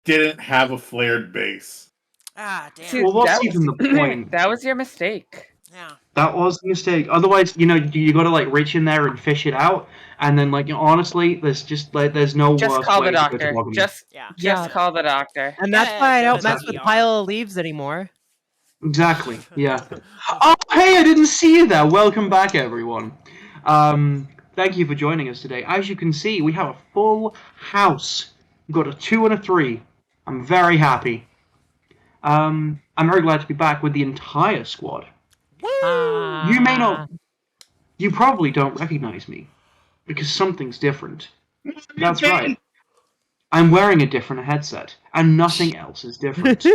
didn't have a flared base. Ah, damn. See, Well, what's that even was- the point? That was your mistake. Yeah. That was a mistake. Otherwise, you gotta like reach in there and fish it out, and then honestly, there's no Just worse call way the to go doctor. to Just Yeah. call the doctor. And that's Yeah, why I go don't to mess the with ER. pile of leaves anymore. Exactly. Yeah. Oh, hey, I didn't see you there. Welcome back, everyone. Thank you for joining us today. As you can see, we have a full house. We've got a 2 and a 3. I'm very happy. I'm very glad to be back with the entire squad. You may not. You probably don't recognize me because something's different. That's right. I'm wearing a different headset, and nothing else is different.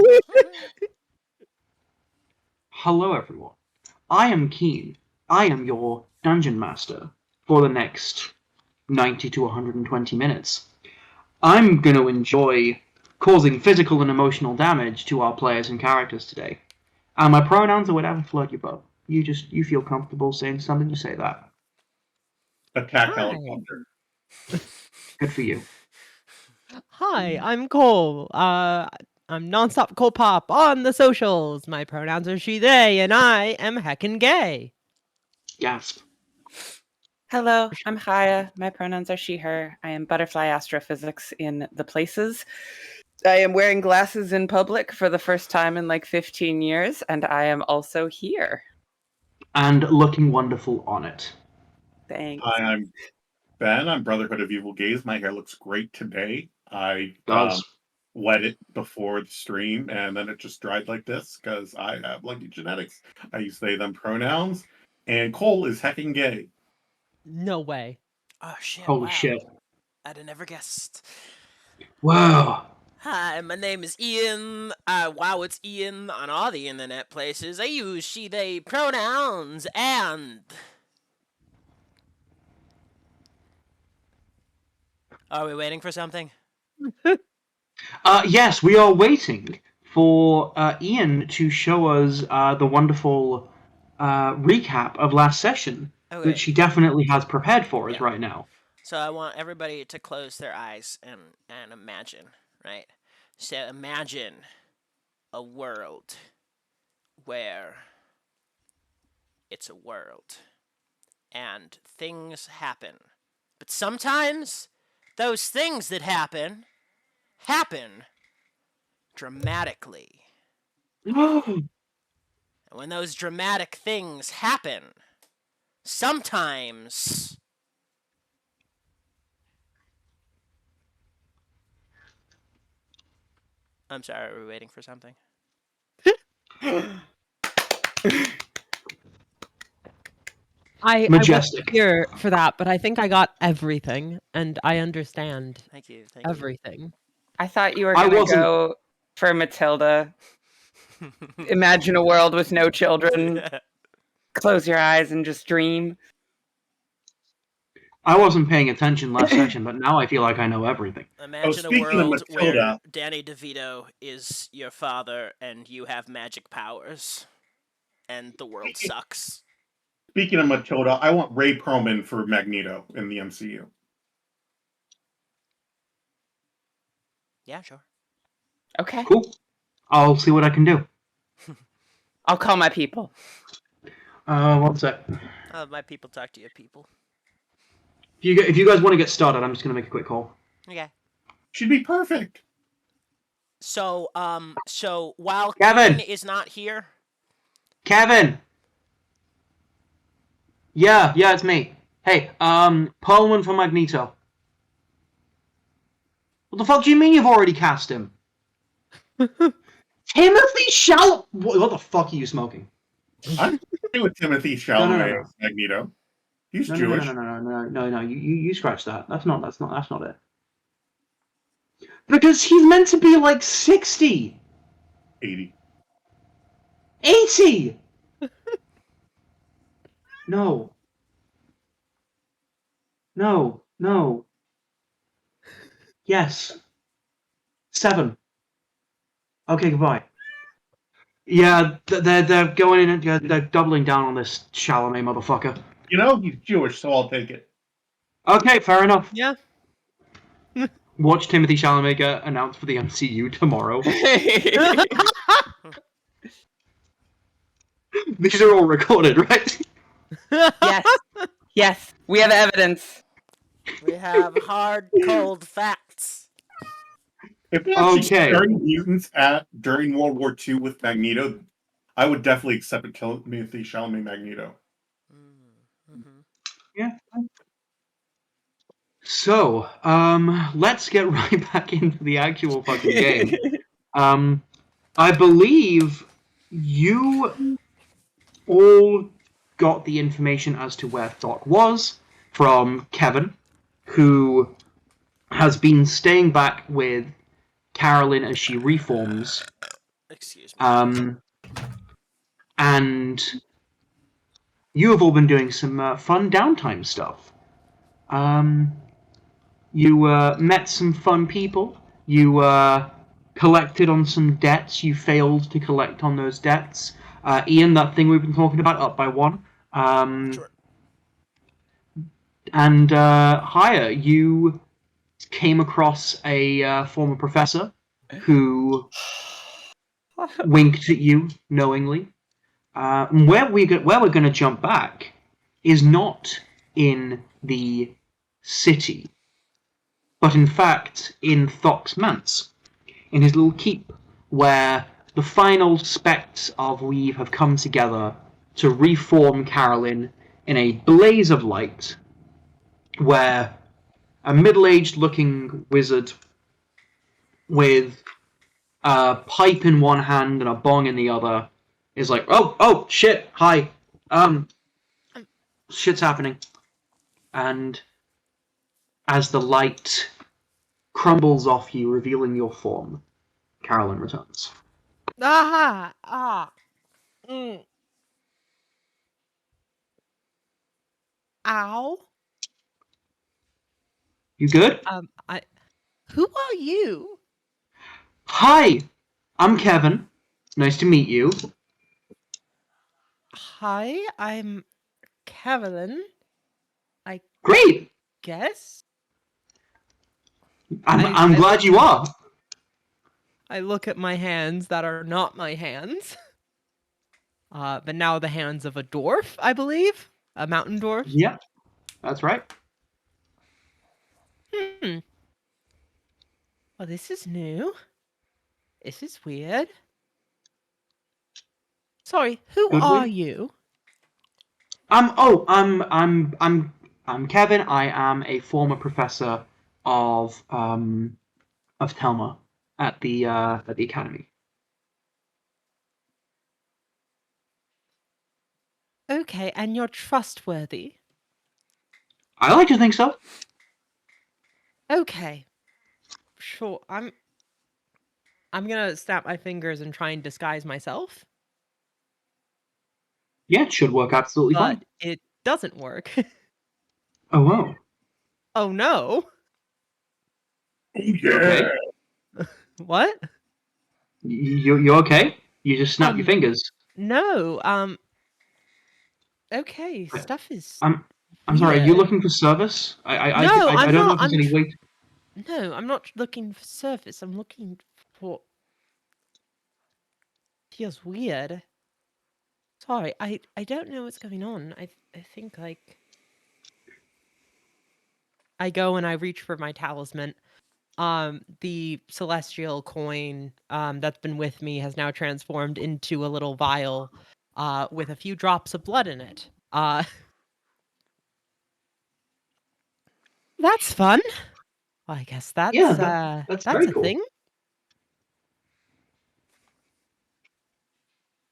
Hello, everyone. I am Keen. I am your dungeon master for the next 90 to 120 minutes. I'm going to enjoy causing physical and emotional damage to our players and characters today. And my pronouns are whatever float your boat. You feel comfortable saying something, you say that. Attack Hi. helicopter. Good for you. Hi, I'm Cole. I'm nonstop Cole Pop on the socials. My pronouns are she, they, and I am heckin' gay. Gasp. Hello, I'm Haya. My pronouns are she, her. I am butterfly astrophysics in the places. I am wearing glasses in public for the first time in like 15 years, and I am also here. And looking wonderful on it. Thanks. Hi, I'm Ben. I'm Brotherhood of Evil Gays. My hair looks great today. I Does. wet it before the stream, and then it just dried like this because I have lucky genetics. I use they, them pronouns. And Cole is hecking gay. No way. Oh shit! Holy wow. shit. I'd have never guessed. Wow. Hi, my name is Ian. Wow, it's Ian on all the internet places. I use she, they pronouns, and are we waiting for something? Yes, we are waiting for Ian to show us the wonderful recap of last session Okay. that she definitely has prepared for us Yeah. right now. So I want everybody to close their eyes and imagine, right? So imagine a world where it's a world and things happen. But sometimes those things that happen dramatically. And when those dramatic things happen, sometimes I'm sorry, are we waiting for something? I Majestic. wasn't here for that, but I think I got everything, and I understand Thank you. everything. I thought you were I going to wasn't- go for Matilda. Imagine a world with no children. Close your eyes and just dream. I wasn't paying attention last session, but now I feel like I know everything. Imagine a speaking of world where Matilda. Danny DeVito is your father and you have magic powers, and the world sucks. Speaking of Matilda, I want Ray Perlman for Magneto in the MCU. Yeah, sure. Okay. Cool. I'll see what I can do. I'll call my people. One sec. My people talk to your people. If you guys want to get started, I'm just going to make a quick call. Okay. She'd be perfect. So while Kevin! Kevin is not here, Kevin! Yeah, it's me. Hey, Perlman for Magneto. What the fuck do you mean you've already cast him? Timothy Chalamet! What the fuck are you smoking? I'm okay with Timothy Chalamet No. as Magneto. He's No, Jewish. No. You scratch that. That's not it. Because he's meant to be like 60, 80. 80. No. Yes. 7. Okay, goodbye. Yeah, they're going in and they're doubling down on this Chalamet motherfucker. You know, he's Jewish, so I'll take it. Okay, fair enough. Yeah. Watch Timothy Chalamet get announced for the MCU tomorrow. These are all recorded, right? Yes. Yes. We have evidence. We have hard, cold facts. If they actually Okay. started mutants during World War II with Magneto, I would definitely accept a Timothy Chalamet Magneto. Yeah. So, let's get right back into the actual fucking game. I believe you all got the information as to where Doc was from Kevin, who has been staying back with Carolyn as she reforms. Excuse me. And you have all been doing some fun downtime stuff. You met some fun people. You collected on some debts. You failed to collect on those debts. Ian, that thing we've been talking about, up by one. Sure. And Higher, you came across a former professor who winked at you knowingly. Where we're going to jump back is not in the city, but in fact in Thok's manse, in his little keep, where the final spects of Weave have come together to reform Carolyn in a blaze of light, where a middle-aged looking wizard with a pipe in one hand and a bong in the other is like, oh, shit, hi, shit's happening. And as the light crumbles off you, revealing your form, Carolyn returns. Aha! Ah! Mm. Ow! You good? Who are you? Hi, I'm Kevin. Nice to meet you. Hi, I'm Carolyn. I Great. guess. I'm glad you are. I look at my hands that are not my hands. But now the hands of a dwarf, I believe. A mountain dwarf. Yep, that's right. Well, this is new. This is weird. Sorry, who Good are week. you? I'm Kevin. I am a former professor of Thelma at the academy. Okay, and you're trustworthy. I like to think so. Okay. Sure, I'm gonna snap my fingers and try and disguise myself. Yeah, it should work absolutely But fine. it doesn't work. Oh, wow. Oh no. Oh, yeah. Okay. What? You okay? You just snap your fingers. No, okay, stuff is I'm sorry. Are you weird. looking for service? No, I I'm don't know not. if there's any way. No, I'm not looking for service. I'm looking for. Feels weird. Sorry, I don't know what's going on. I think like I go and I reach for my talisman. The celestial coin that's been with me has now transformed into a little vial with a few drops of blood in it. That's fun. Well, I guess Yeah, that's that's very a cool. thing.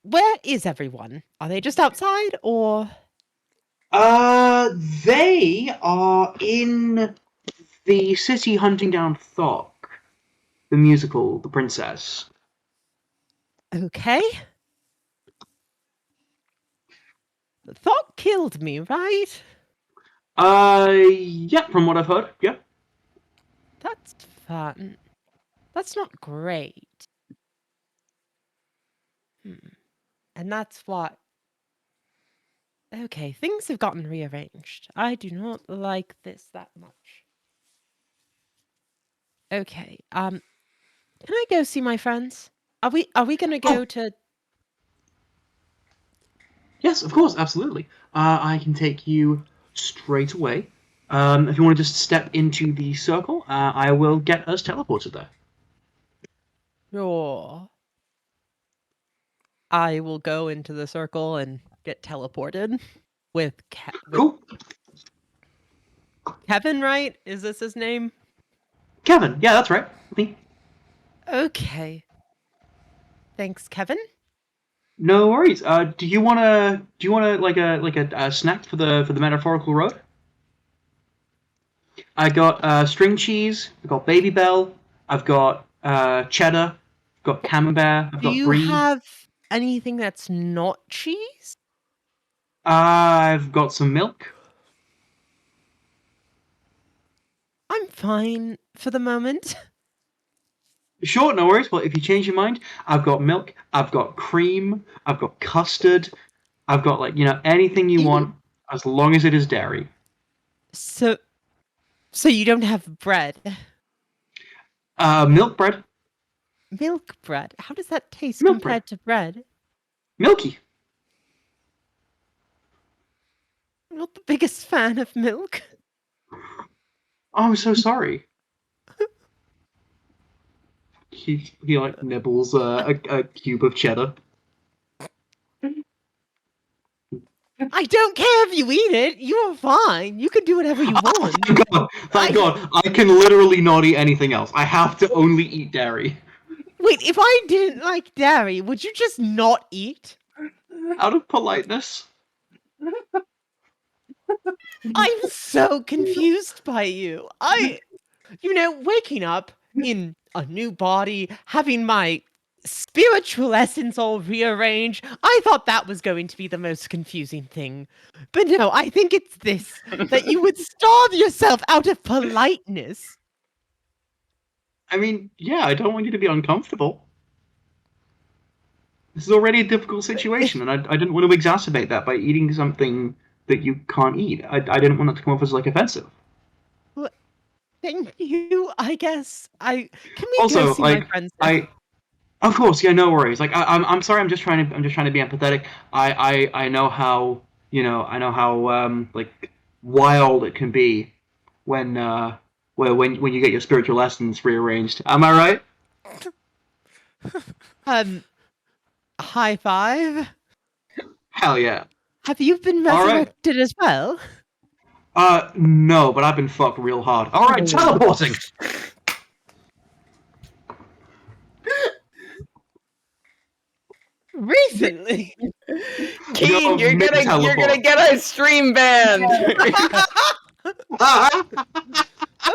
Where is everyone? Are they just outside or? They are in the city hunting down Thok, the musical, the princess. Okay. Thought killed me, right? Yeah, from what I've heard, yeah. That's fun. That's not great. And that's what. Okay, things have gotten rearranged. I do not like this that much. Okay. Can I go see my friends? Are we gonna go to? Yes, of course, absolutely. I can take you straight away. If you want to just step into the circle, I will get us teleported there. Sure. I will go into the circle and get teleported with Cool. Kevin, right? Is this his name? Kevin, yeah, that's right. Me. Okay. Thanks, Kevin. No worries. Do you wanna like a snack for the metaphorical road? I got string cheese. I've got Baby Bell. I've got cheddar. I've got camembert. I've Do got you brie. have anything that's not cheese? I've got some milk. I'm fine for the moment. Sure, no worries. Well, if you change your mind, I've got milk. I've got cream. I've got custard. I've got anything you want, as long as it is dairy. So you don't have bread. Milk bread. Milk bread. How does that taste Milk bread. compared to bread? Milky. I'm not the biggest fan of milk. Oh, I'm so sorry. He like nibbles a cube of cheddar. I don't care if you eat it. You're fine. You can do whatever you want. Thank God! Thank God! I can literally not eat anything else. I have to only eat dairy. Wait, if I didn't like dairy, would you just not eat? Out of politeness. I'm so confused by you. Waking up in a new body, having my spiritual essence all rearranged, I thought that was going to be the most confusing thing. But no, I think it's this that you would starve yourself out of politeness. I mean, yeah, I don't want you to be uncomfortable. This is already a difficult situation, and I didn't want to exacerbate that by eating something that you can't eat. I didn't want it to come off as offensive. Thank you, I guess. Can we Also, go see my friends now? of course, yeah, no worries. I'm sorry. I'm just trying to be empathetic. I know how wild it can be when when you get your spiritual lessons rearranged. Am I right? High five. Hell yeah. Have you been All right. resurrected as well? No, but I've been fucked real hard. All right, teleporting. Recently. Keen, you're gonna teleport. get a stream banned.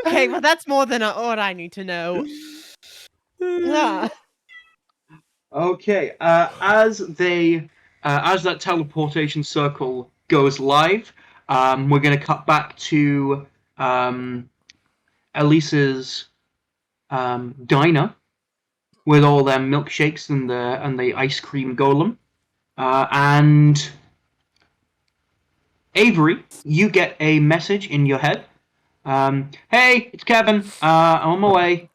Okay, well that's more than what I need to know. Ah. Okay, as that teleportation circle goes live, we're going to cut back to Elise's diner with all their milkshakes and the ice cream golem, and Avery, you get a message in your head. Hey, it's Kevin. I'm on my way.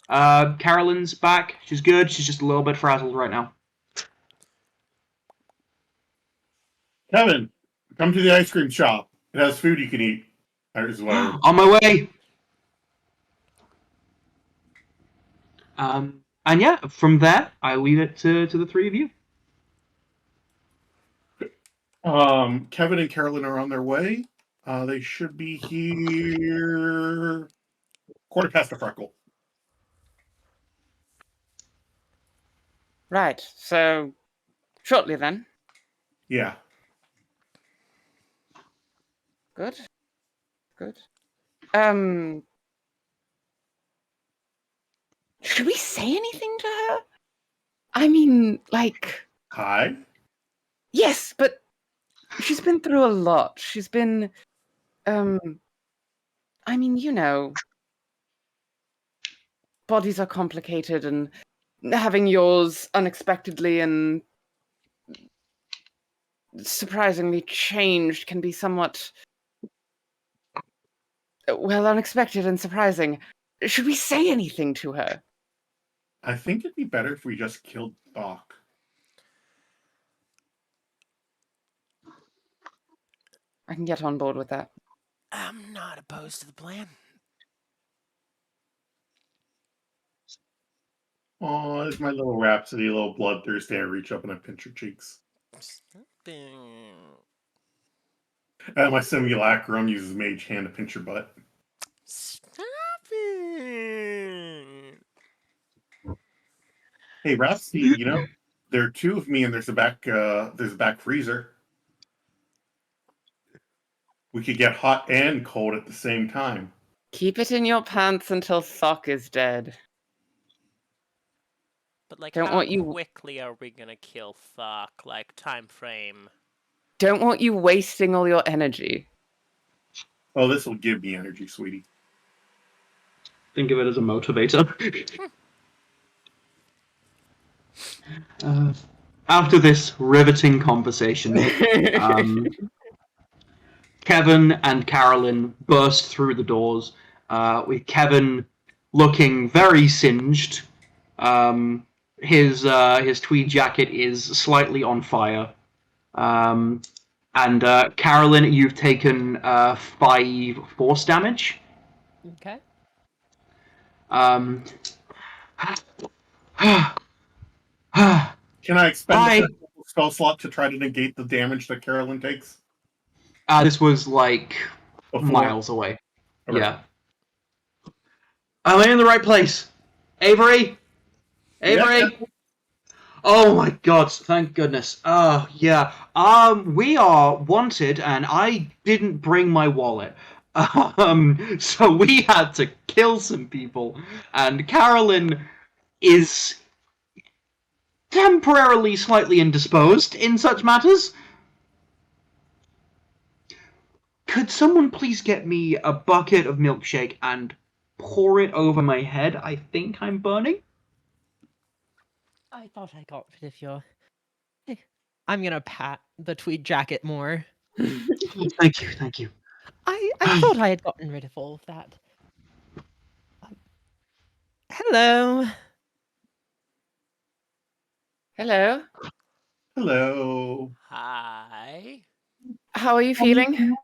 Carolyn's back. She's good. She's just a little bit frazzled right now. Kevin, come to the ice cream shop. It has food you can eat. As well. On my way. And yeah, from there, I leave it to the three of you. Kevin and Carolyn are on their way. They should be here 1:15. Right. So shortly then. Yeah. Good. Good. Should we say anything to her? I mean, like, Hi. yes, but she's been through a lot. She's been, I mean, bodies are complicated, and having yours unexpectedly and surprisingly changed can be somewhat, well, unexpected and surprising. Should we say anything to her? I think it'd be better if we just killed Thok. I can get on board with that. I'm not opposed to the plan. Oh, it's my little Rhapsody, a little bloodthirsty. I reach up and I pinch her cheeks. And my simulacrum uses mage hand to pinch her butt. Stop it. Hey, Rhapsody, there are two of me and there's a back freezer. We could get hot and cold at the same time. Keep it in your pants until Thok is dead. But like, Don't how want you- quickly are we gonna kill Thok? Like, time frame. Don't want you wasting all your energy. Oh, this will give me energy, sweetie. Think of it as a motivator. After this riveting conversation, Kevin and Carolyn burst through the doors, with Kevin looking very singed. His tweed jacket is slightly on fire. And Carolyn, you've taken 5 force damage. Okay. Can I expend a spell slot to try to negate the damage that Carolyn takes? This was like Before? miles away. Okay. Yeah. Am I in the right place? Avery? Avery? Yeah. Oh my god, thank goodness. Yeah. We are wanted and I didn't bring my wallet. So we had to kill some people and Carolyn is temporarily slightly indisposed in such matters. Could someone please get me a bucket of milkshake and pour it over my head? I think I'm burning. I thought I got rid of your. I'm gonna pat the tweed jacket more. Thank you, thank you. I thought I had gotten rid of all of that. Hello. Hello. Hello. Hi. How are you feeling?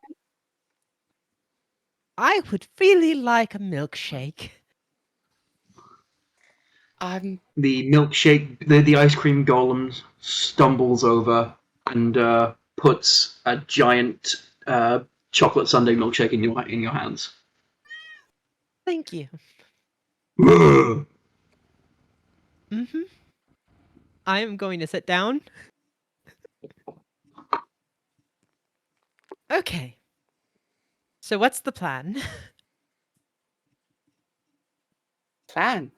I would really like a milkshake. The milkshake, the ice cream golem stumbles over and puts a giant chocolate sundae milkshake in your hands. Thank you. Mm-hmm. I am going to sit down. Okay. So what's the plan? Plan.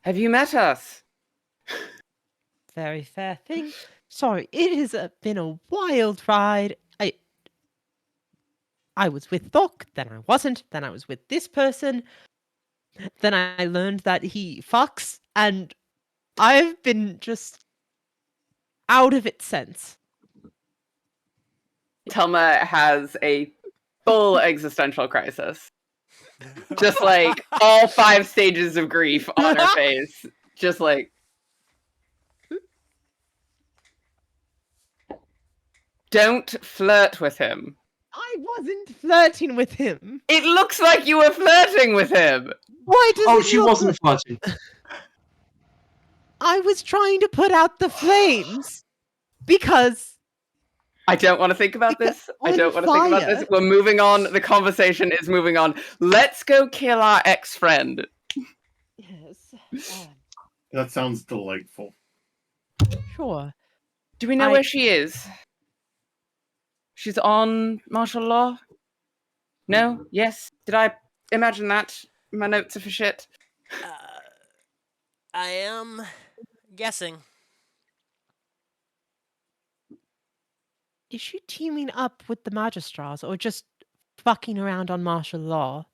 Have you met us? Very fair thing. Sorry, it has been a wild ride. I was with Thok, then I wasn't, then I was with this person, then I learned that he fucks, and I've been just out of it since. Telma has a full existential crisis. Just like all 5 stages of grief on her face. Just like. Don't flirt with him. I wasn't flirting with him. It looks like you were flirting with him. Why does Oh, it she look wasn't flirting. I was trying to put out the flames because I don't want to think about Because this. I don't on want to think about fire- this. We're moving on. The conversation is moving on. Let's go kill our ex-friend. yes, That sounds delightful. sure. Do we know where she is? She's on martial law? No? Yes? Did I imagine that? My notes are for shit. I am guessing. Is she teaming up with the magistrats or just fucking around on martial law?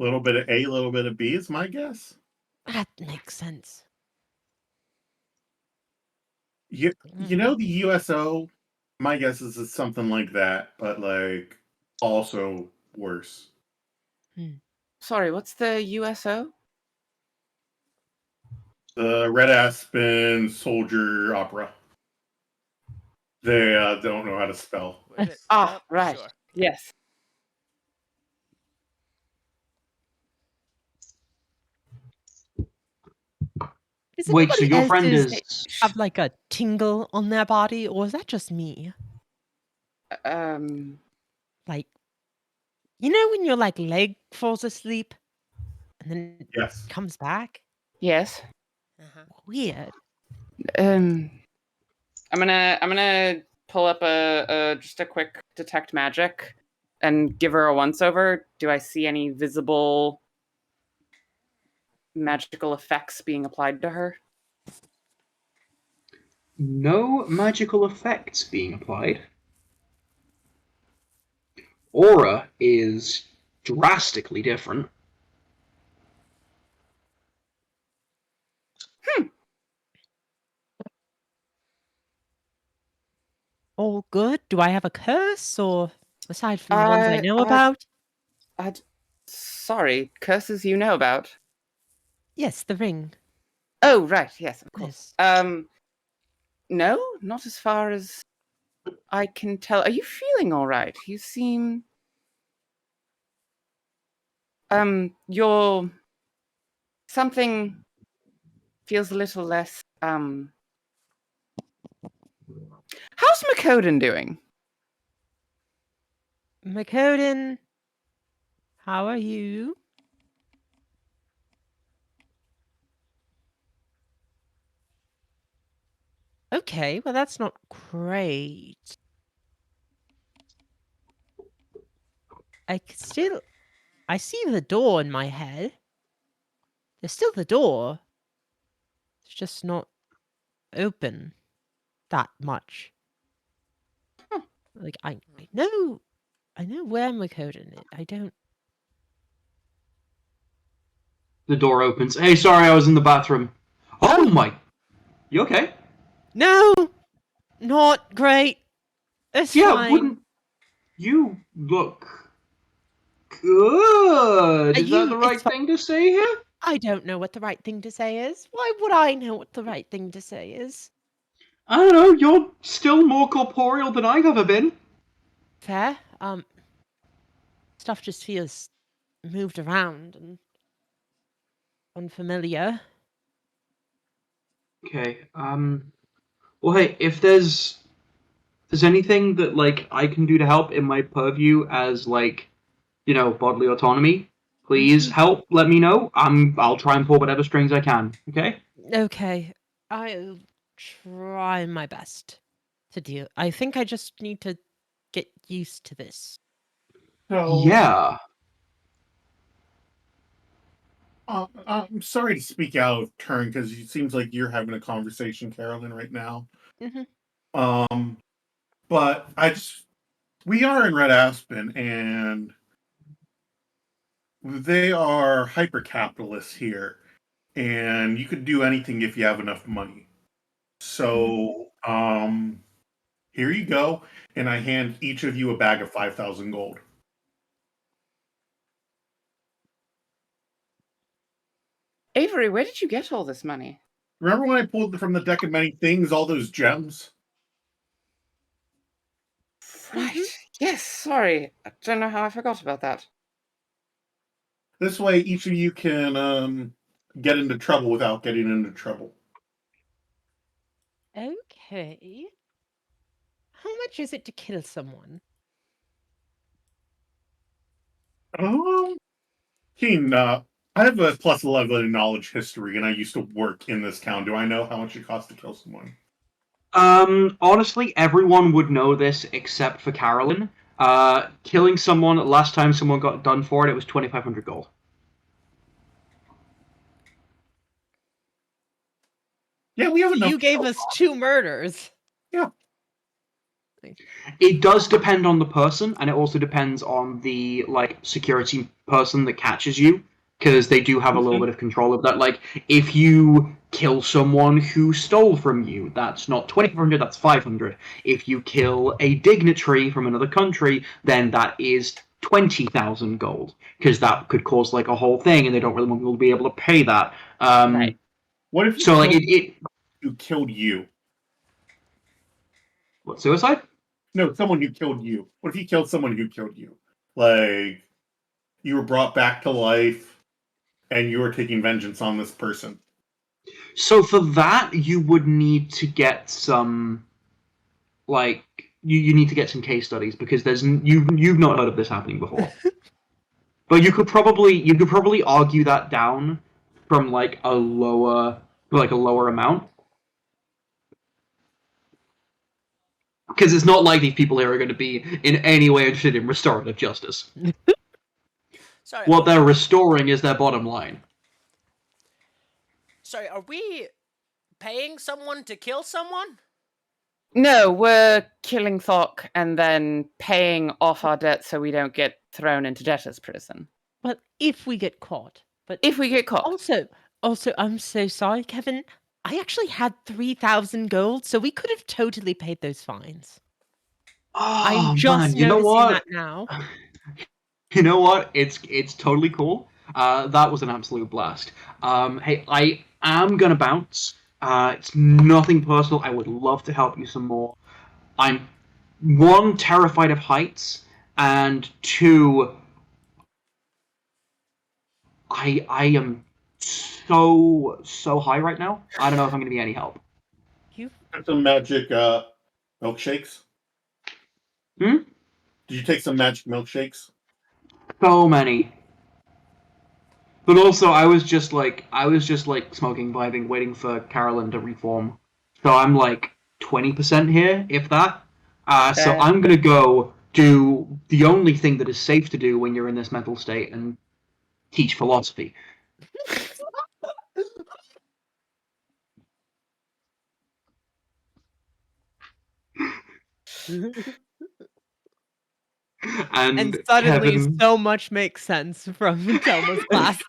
A little bit of A, a little bit of B is my guess. That makes sense. You know the USO? My guess is it's something like that, but like also worse. Sorry, what's the USO? The Red Aspen Soldier Opera. They don't know how to spell. Was it? Ah, Oh, right. Sure. Yes. Does Wait, so anybody your friend else's is... have like a tingle on their body, or is that just me? Like, you know when your like leg falls asleep and then it Yes. comes back? Yes. Uh-huh. Weird. I'm gonna pull up just a quick detect magic and give her a once over. Do I see any visible magical effects being applied to her? No magical effects being applied. Aura is drastically different. All good? Do I have a curse, or aside from the ones I know Uh, about? Sorry, curses you know about? Yes, the ring. Oh, right, yes, of course. Yes. No, not as far as I can tell. Are you feeling all right? You seem your something feels a little less How's McCoden doing? McCoden, how are you? Okay, well that's not great. I see the door in my head. There's still the door. It's just not open that much. Huh. Like I know where McCoden is. I don't. The door opens. Hey, sorry, I was in the bathroom. Oh Oh. my... You okay? No, not great. It's Yeah, fine. wouldn't... You look... good. Is that the right thing to say here? I don't know what the right thing to say is. Why would I know what the right thing to say is? I don't know, you're still more corporeal than I've ever been. Fair. Stuff just feels moved around and unfamiliar. Okay, well hey, if there's anything that, like, I can do to help in my purview as, like, you know, bodily autonomy, please help, let me know. I'll try and pull whatever strings I can, okay? Okay, I'll try my best to deal. I think I just need to get used to this. So, Yeah. I'm sorry to speak out of turn because it seems like you're having a conversation, Carolyn, right now. Mhm. But we are in Red Aspen, and they are hyper capitalists here, and you could do anything if you have enough money. So, here you go, and I hand each of you a bag of 5,000 gold. Avery, where did you get all this money? Remember when I pulled from the deck of many things all those gems? Right. Yes, sorry. I don't know how I forgot about that. This way, each of you can get into trouble without getting into trouble. Okay. How much is it to kill someone? Keen, I have a plus 11 in knowledge history, and I used to work in this town. Do I know how much it costs to kill someone? Honestly, everyone would know this except for Carolyn. Killing someone, last time someone got done for it, it was 2,500 gold. Yeah, we have enough. You gave us 2 murders. Yeah. It does depend on the person, and it also depends on the, like, security person that catches you, because they do have a little bit of control of that. Like, if you kill someone who stole from you, that's not 2,500, that's 500. If you kill a dignitary from another country, then that is 20,000 gold, because that could cause like a whole thing, and they don't really want people to be able to pay that. Right. What if you So like killed, who killed you? what, suicide? No, someone who killed you. What if you killed someone who killed you? Like, you were brought back to life, and you were taking vengeance on this person. So for that, you would need to get some, like, you need to get some case studies, because you've not heard of this happening before. But you could probably argue that down from like a lower amount, because it's not like these people here are going to be in any way interested in restorative justice. Sorry. What they're restoring is their bottom line. Sorry, are we paying someone to kill someone? No, we're killing Thok and then paying off our debt so we don't get thrown into debtor's prison. But if we get caught. But If we get caught. also, I'm so sorry, Kevin. I actually had 3,000 gold, so we could have totally paid those fines. Oh I'm just man, you know noticing what? that now. You know what? It's totally cool. That was an absolute blast. Hey, I am gonna bounce. It's nothing personal. I would love to help you some more. I'm one, terrified of heights, and two, I am so high right now. I don't know if I'm gonna be any help. You Took some magic milkshakes. Hmm? Did you take some magic milkshakes? So many. But also, I was just like smoking, vibing, waiting for Carolyn to reform. So I'm like 20% here, if that. So I'm gonna go do the only thing that is safe to do when you're in this mental state and teach philosophy. and And suddenly Kevin, so much makes sense from Telma's class.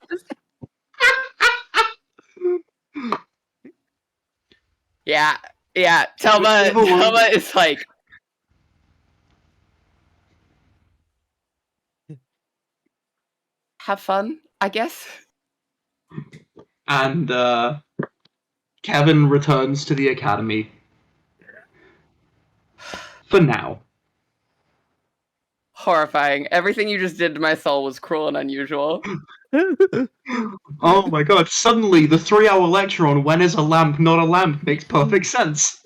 Yeah. Telma Everyone- is like, have fun, I guess. and Kevin returns to the academy for now. Horrifying. Everything you just did to my soul was cruel and unusual. Oh my god, suddenly the 3-hour lecture on when is a lamp not a lamp makes perfect sense.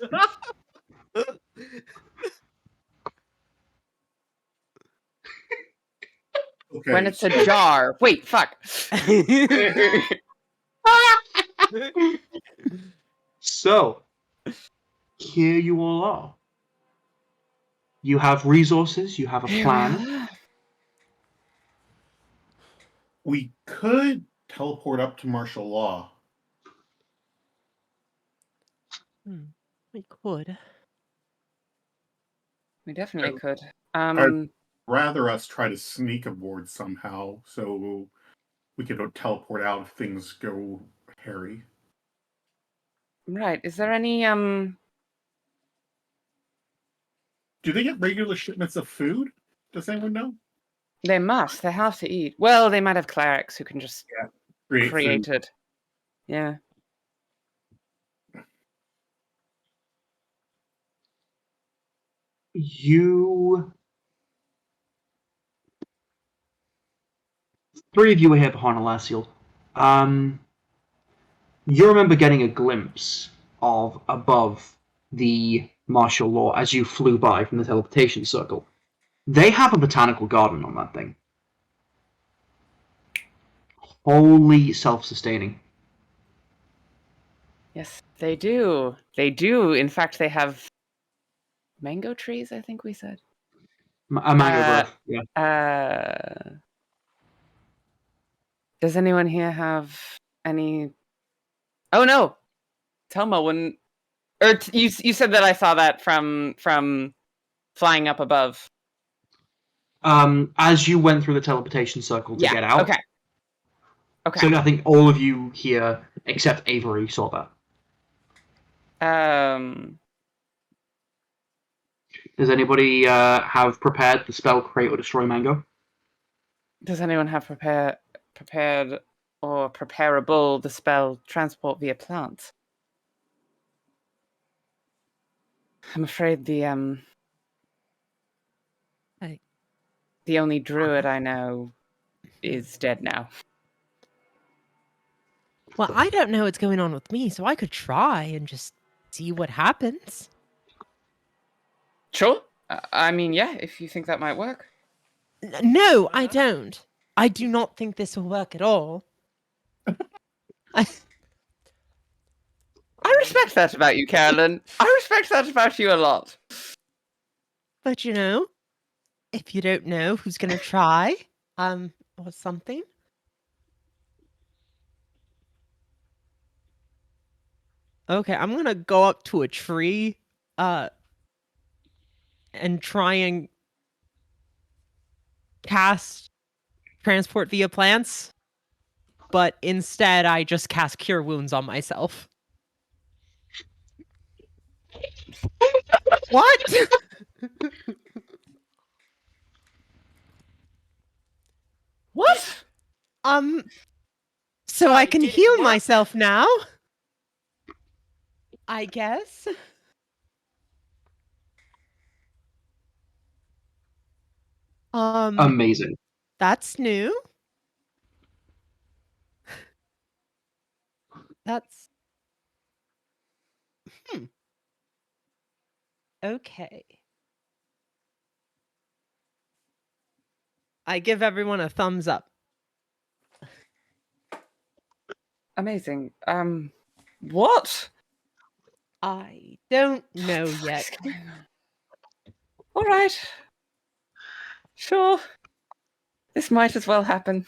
Okay. When it's a jar. Wait, fuck. So, here you all are. You have resources, you have a plan. We could teleport up to martial law. We could. We definitely could. I'd rather us try to sneak aboard somehow, so we could teleport out if things go hairy. Right. Is there any Do they get regular shipments of food? Does anyone know? they must. They have to eat. Well, they might have clerics who can just create food. it. Yeah. Three of you were here behind Alassiel. You remember getting a glimpse of above the martial law as you flew by from the teleportation circle. They have a botanical garden on that thing. Wholly self-sustaining. Yes, they do. They do. In fact, they have mango trees, I think we said. A mango grove, yeah. Does anyone here have any? Oh no, Telma, when you said that I saw that from flying up above. As you went through the teleportation circle to get out. Okay. So I think all of you here, except Avery, saw that. Does anybody have prepared the spell Create or Destroy Mango? Does anyone have prepared or preparable the spell transport via plants? I'm afraid the I- only druid I know is dead now. Well, I don't know what's going on with me, so I could try and just see what happens. Sure. I mean, yeah, if you think that might work. No, I don't. I do not think this will work at all. I, I respect that about you, Carolyn. I respect that about you a lot. but if you don't know who's gonna try, or something. Okay, I'm gonna go up to a tree, and try and cast transport via plants, but instead I just cast cure wounds on myself. What? What? So Sorry, I can did it heal work? myself now? I guess. Amazing. That's new. That's okay. I give everyone a thumbs up. Amazing. What? I don't know What yet. is going on? All right. Sure. This might as well happen.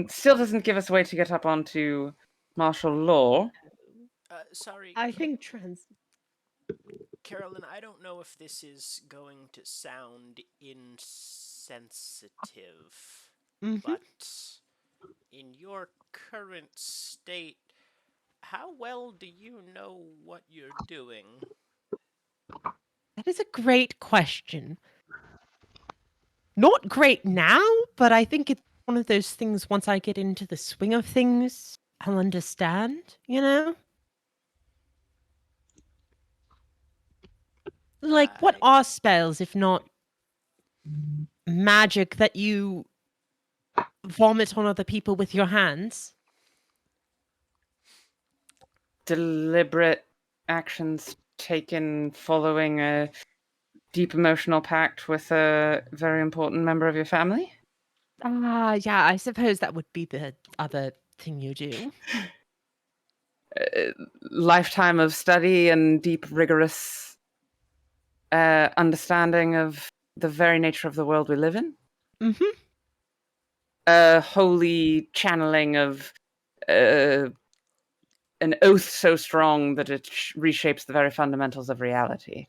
Still doesn't give us a way to get up onto martial law. Sorry, I think trans. Carolyn, I don't know if this is going to sound insensitive, Mhm. but in your current state, how well do you know what you're doing? That is a great question. Not great now, but I think it's one of those things once I get into the swing of things, I'll understand, Like, what I are spells if not magic that you vomit on other people with your hands? Deliberate actions taken following a deep emotional pact with a very important member of your family. Yeah, I suppose that would be the other thing you do. Lifetime of study and deep, rigorous understanding of the very nature of the world we live in. Mm-hmm. A holy channeling of an oath so strong that it reshapes the very fundamentals of reality.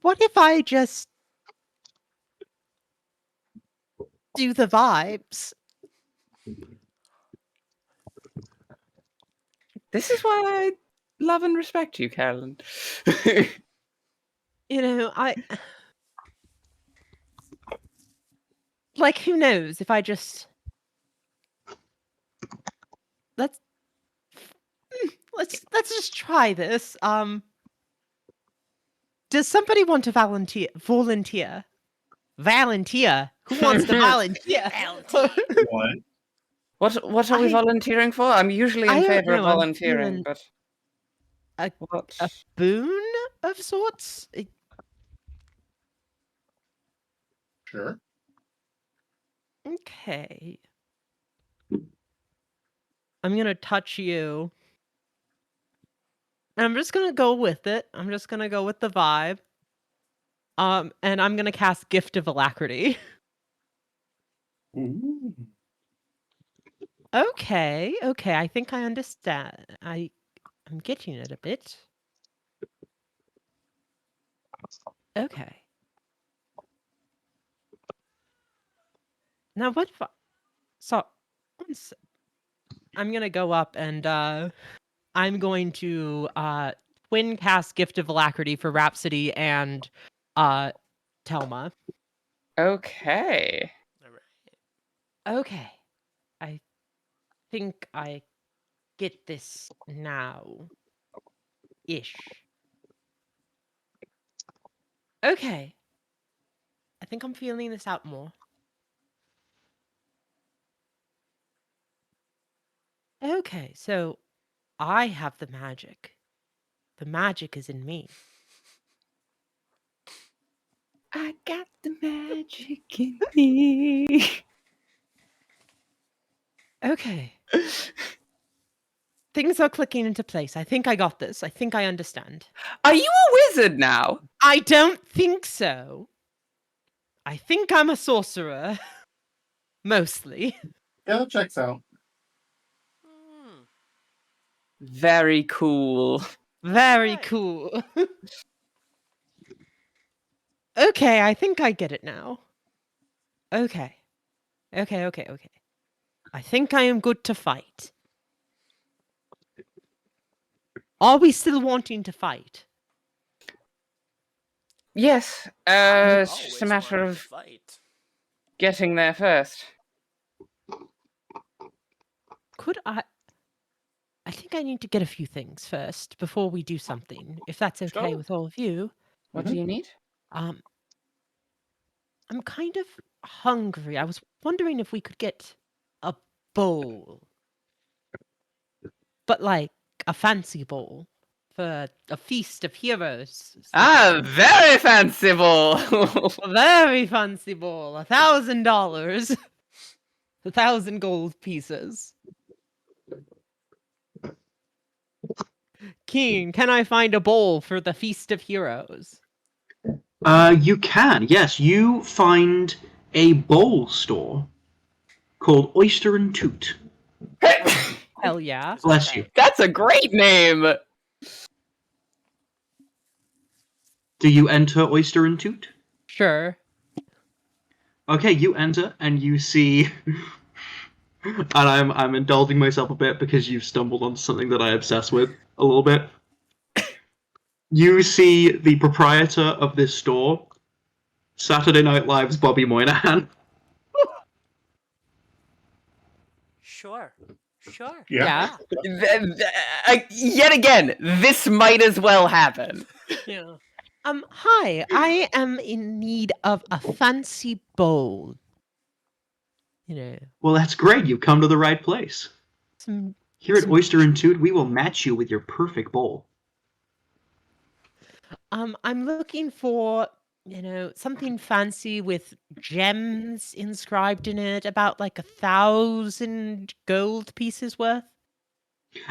What if I just do the vibes? This is why I love and respect you, Carolyn. I like, who knows if I just let's let's just try this. Does somebody want to volunteer? Volunteer? Who wants to volunteer? What? What are we I volunteering for? I'm usually in I don't favor of know. I'm volunteering, feeling but a what? a boon of sorts. Sure. Okay. I'm gonna touch you. And I'm just gonna go with it. I'm just gonna go with the vibe. And I'm gonna cast Gift of Alacrity. Ooh. Okay, I think I understand. I'm getting it a bit. Okay. Now what if so I'm gonna go up and I'm going to twin cast Gift of Alacrity for Rhapsody and Telma. Okay. All right. Okay. I think I get this now. Ish. Okay. I think I'm feeling this out more. Okay, so I have the magic. The magic is in me. I got the magic in me. Okay. Things are clicking into place. I think I got this. I think I understand. Are you a wizard now? I don't think so. I think I'm a sorcerer. Mostly. Yeah, that checks out. Hmm. Very cool. Very Right. cool. Okay, I think I get it now. Okay. Okay. I think I am good to fight. Are we still wanting to fight? Yes. I It's just a always matter wanted to of fight. getting there first. Could I think I need to get a few things first before we do something, if that's okay Sure. with all of you. What Mhm. do you need? I'm kind of hungry. I was wondering if we could get a bowl. But like a fancy bowl for a feast of heroes. Very fanciful. A very fancy bowl. $1,000. 1,000 gold pieces. King, can I find a bowl for the feast of heroes? You can, yes. You find a bowl store called Oyster and Toot. Hell yeah. Bless you. That's a great name. Do you enter Oyster and Toot? Sure. Okay, you enter and you see, and I'm indulging myself a bit because you've stumbled onto something that I obsess with a little bit. You see the proprietor of this store, Saturday Night Live's Bobby Moynihan. Sure. Yeah. Yet again, this might as well happen. Yeah. Hi. I am in need of a fancy bowl. You know, Well, that's great. You've come to the right place. some Here at Oyster and Toot, we will match you with your perfect bowl. I'm looking for, something fancy with gems inscribed in it, about like 1,000 gold pieces worth.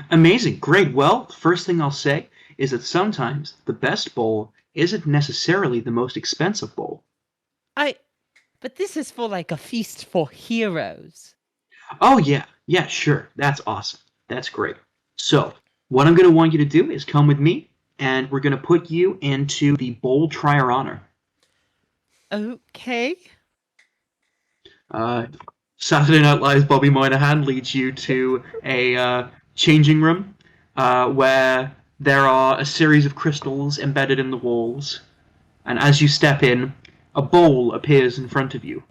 Amazing. Great. Well, first thing I'll say is that sometimes the best bowl isn't necessarily the most expensive bowl. But this is for like a feast for heroes. Oh, yeah. Yeah, sure. That's awesome. That's great. So, what I'm going to want you to do is come with me, and we're going to put you into the bowl trier honor. Okay. Saturday Night Live's Bobby Moynihan leads you to a changing room where there are a series of crystals embedded in the walls, and as you step in, a bowl appears in front of you.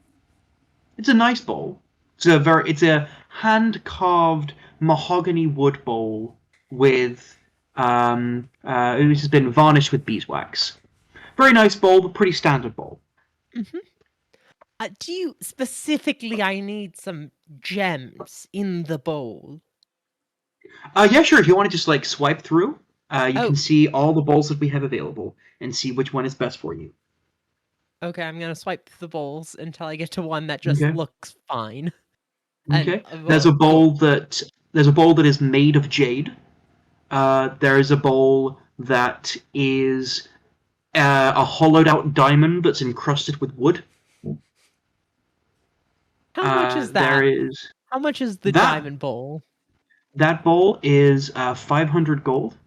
It's a nice bowl. It's a hand-carved mahogany wood bowl with it has been varnished with beeswax. Very nice bowl, but pretty standard bowl. Mm-hmm. Do you specifically? I need some gems in the bowl. Yeah, sure. If you want to just like swipe through, you Oh. can see all the bowls that we have available and see which one is best for you. Okay, I'm gonna swipe through the bowls until I get to one that just looks fine. Okay. There's a bowl that is made of jade. There is a bowl that is a hollowed out diamond that's encrusted with wood. How much is that? How much is the diamond bowl? That bowl is 500 gold.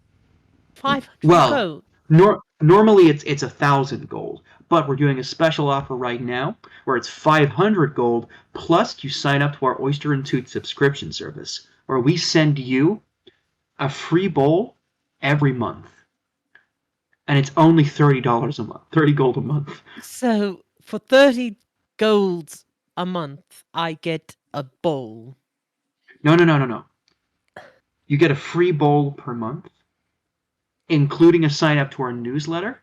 500 gold. Normally it's 1,000 gold, but we're doing a special offer right now where it's 500 gold plus you sign up to our Oyster and Toot subscription service, where we send you a free bowl every month. and it's only $30 a month. 30 gold a month. So for 30 golds a month, I get a bowl. No. You get a free bowl per month, including a sign up to our newsletter,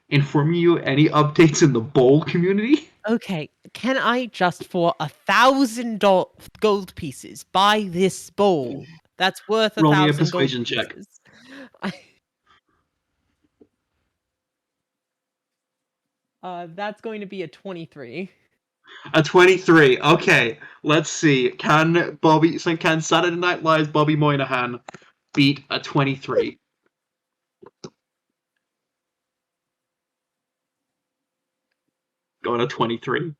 informing you any updates in the bowl community. Okay, can I just for 1,000 gold pieces buy this bowl? That's worth Roll me a 1,000 gold persuasion check. pieces. That's going to be a 23. A 23. Okay, let's see. Can Saturday Night Live's Bobby Moynihan beat a 23? Got a 23.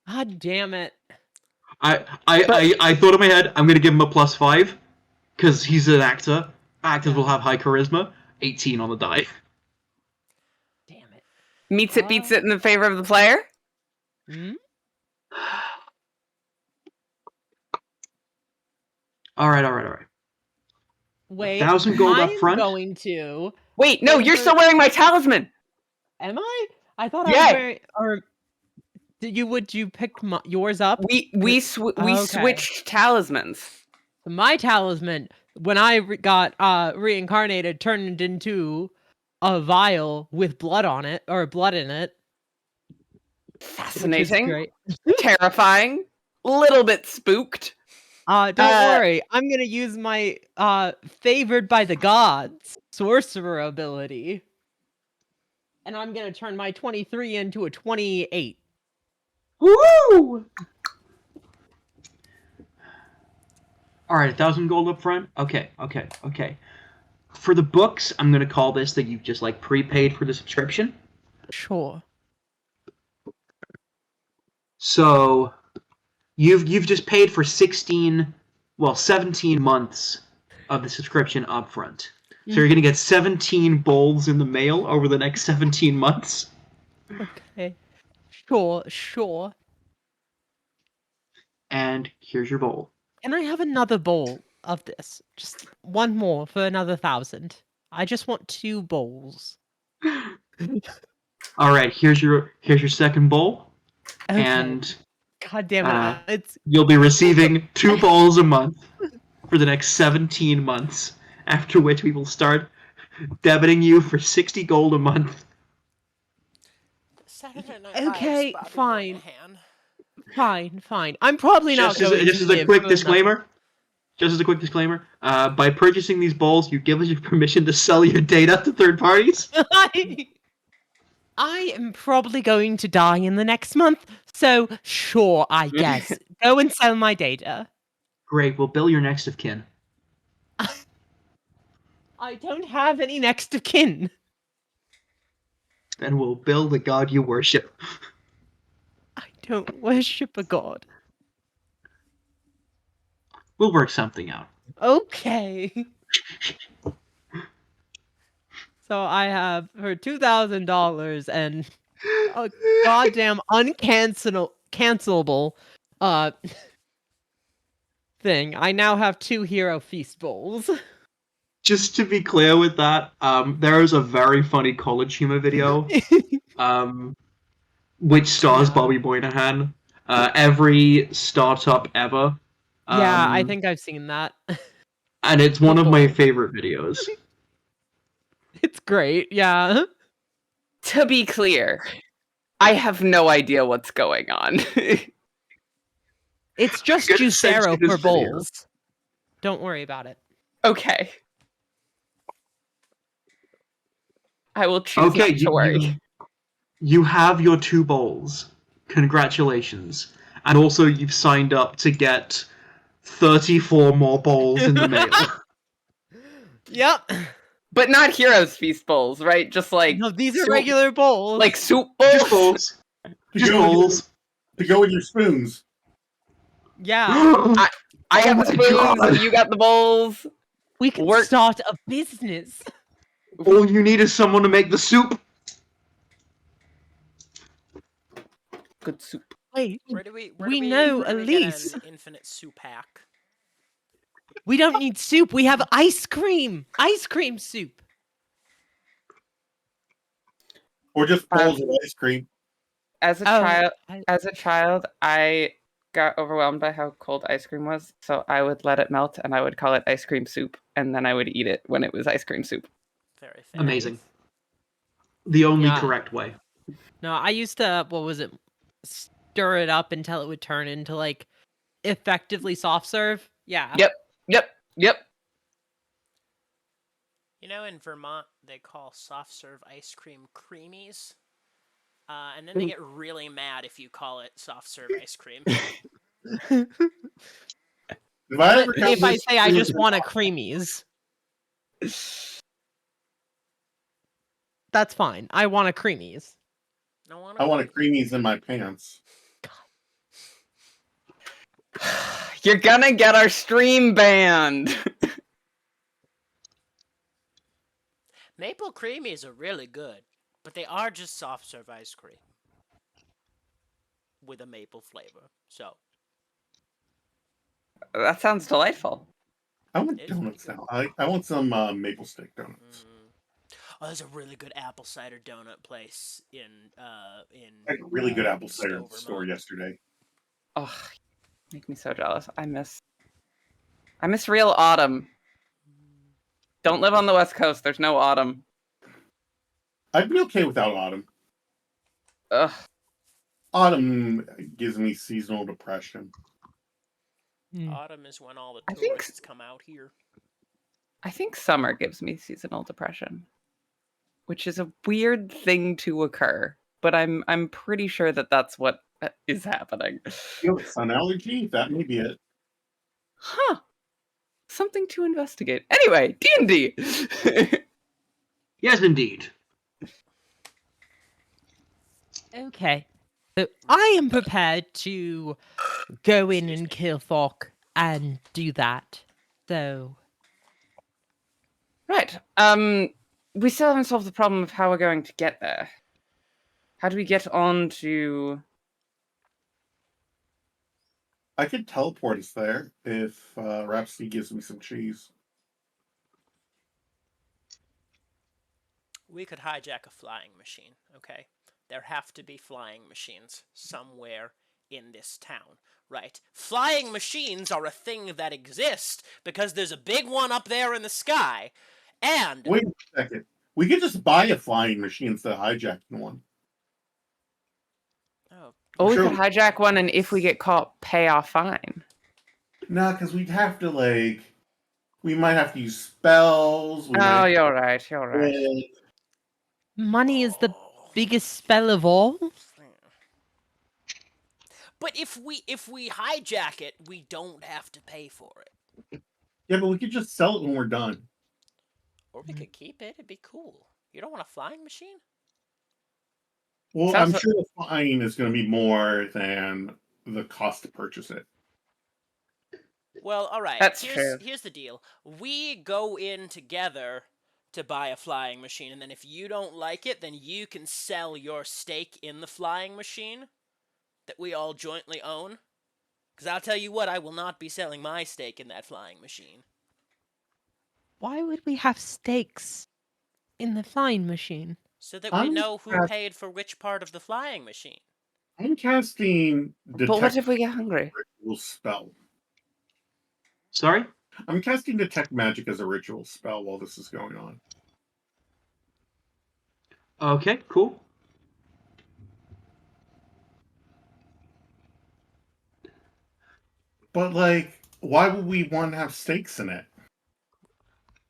God damn it. I thought in my head, I'm gonna give him a +5 because he's an actor. Actors will have high charisma. 18 on the die. Damn it. Meets it, beats it in the favor of the player. Hmm? All right. Wait, 1,000 gold up I'm front. going to. Wait, no, you're still wearing my talisman. Am I? I thought I Yeah. was wearing. Or would you pick yours up? We switched talismans. My talisman, when I got reincarnated, turned into a vial with blood on it, or blood in it. Fascinating. Which is great. Terrifying. Little bit spooked. Don't worry. I'm gonna use my favored by the gods sorcerer ability. And I'm gonna turn my 23 into a 28. Woo! All right, 1,000 gold up front. Okay. For the books, I'm gonna call this that you've just like prepaid for the subscription. Sure. So you've just paid for 17 months of the subscription up front. So you're gonna get 17 bowls in the mail over the next 17 months. Okay. Sure. And here's your bowl. Can I have another bowl of this? Just one more for another 1,000. I just want 2 bowls. All right, here's your second bowl, Okay. and God damn it! It's you'll be receiving 2 bowls a month for the next 17 months. After which we will start debiting you for 60 gold a month. okay. Fine. I'm probably not going to Just as a live quick for disclaimer. Just as a quick disclaimer, by purchasing these bowls, you give us your permission to sell your data to third parties. I am probably going to die in the next month, so sure, I guess. Go and sell my data. Great, we'll bill your next of kin. I don't have any next of kin. Then we'll bill the god you worship. I don't worship a god. We'll work something out. Okay. So I have her $2,000 and a goddamn cancelable thing. I now have 2 hero feast bowls. Just to be clear with that, there is a very funny college humor video, which stars Bobby Moynihan. Every startup ever. Yeah, I think I've seen that. And it's one of my favorite videos. It's great, yeah. To be clear, I have no idea what's going on. It's just Good sense Juicero in this for video. bowls. Don't worry about it. Okay. I will choose not to worry. You have your 2 bowls. Congratulations. And also you've signed up to get 34 more bowls in the mail. Yep. But not Heroes Feast bowls, right? Just like No, these are soup- regular bowls. like soup bowls. Just bowls. Just bowls. To go with your spoons. Yeah. I got the Oh my spoons, God. you got the bowls. We can Work- start a business. All you need is someone to make the soup. Good soup. Wait, Where do we know where do we Elise. get an infinite soup hack? we don't need soup. We have ice cream. Ice cream soup. Or just bowls of ice cream. As a Oh, child, I got overwhelmed by how cold ice cream was, so I would let it melt and I would call it ice cream soup, and then I would eat it when it was ice cream soup. Very fair. Amazing. The only Yeah. correct way. No, I used to, stir it up until it would turn into, like, effectively soft serve. Yeah. Yep. You know, in Vermont, they call soft serve ice cream creamies. And then they get really mad if you call it soft serve ice cream. If I ever got If I this say I food- just want a creamies, that's fine. I want a creamies. I want a creamies in my pants. You're gonna get our stream banned. Maple creamies are really good, but they are just soft serve ice cream with a maple flavor. So That sounds delightful. I want It's pretty donuts good. now. I want some maple stick donuts. Oh, there's a really good apple cider donut place in I had a really good apple cider Stowe, at the store Vermont. yesterday. Oh, make me so jealous. I miss real autumn. Don't live on the West Coast. There's no autumn. I'd be okay without autumn. Ugh. Autumn gives me seasonal depression. Autumn is when all the I think- tourists come out here. I think summer gives me seasonal depression, which is a weird thing to occur, but I'm pretty sure that that's what is happening. You have a sun allergy? That may be it. Huh. Something to investigate. Anyway, D&D. Yes, indeed. Okay. So I am prepared to go in and kill folk and do that. So Right. We still haven't solved the problem of how we're going to get there. How do we get on to... I could teleport us there if Rhapsody gives me some cheese. We could hijack a flying machine, okay? There have to be flying machines somewhere in this town, right? Flying machines are a thing that exist because there's a big one up there in the sky, and Wait a second. We could just buy a flying machine instead of hijacking one. Or we Sure. could hijack one, and if we get caught, pay our fine. No, because we'd have to, we might have to use spells. We Oh, might you're right. You're right. money is the biggest spell of all. But if we hijack it, we don't have to pay for it. Yeah, but we could just sell it when we're done. Or we could keep it. It'd be cool. You don't want a flying machine? Well, Sounds I'm sure the fine is going to be more than the cost to purchase it. Well, all right. That's true. Here's the deal. We go in together to buy a flying machine, and then if you don't like it, then you can sell your stake in the flying machine that we all jointly own. Because I'll tell you what, I will not be selling my stake in that flying machine. Why would we have stakes in the flying machine? So that we I'm know who cast- paid for which part of the flying machine. I'm casting But what detect if we get hungry? ritual spell. Sorry? I'm casting detect magic as a ritual spell while this is going on. Okay, cool. But why would we want to have stakes in it?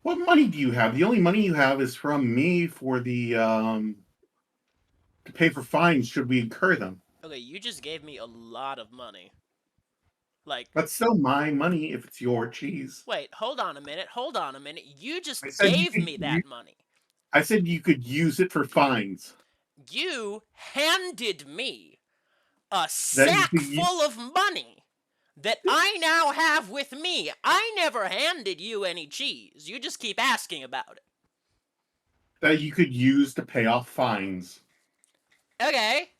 What money do you have? The only money you have is from me for the to pay for fines should we incur them. Okay, you just gave me a lot of money. That's still my money if it's your cheese. Wait, hold on a minute. You just I said you gave could me that money. I said you could use it for fines. You handed me a Then sack you- full of money that I now have with me. I never handed you any cheese. You just keep asking about it. That you could use to pay off fines. Okay,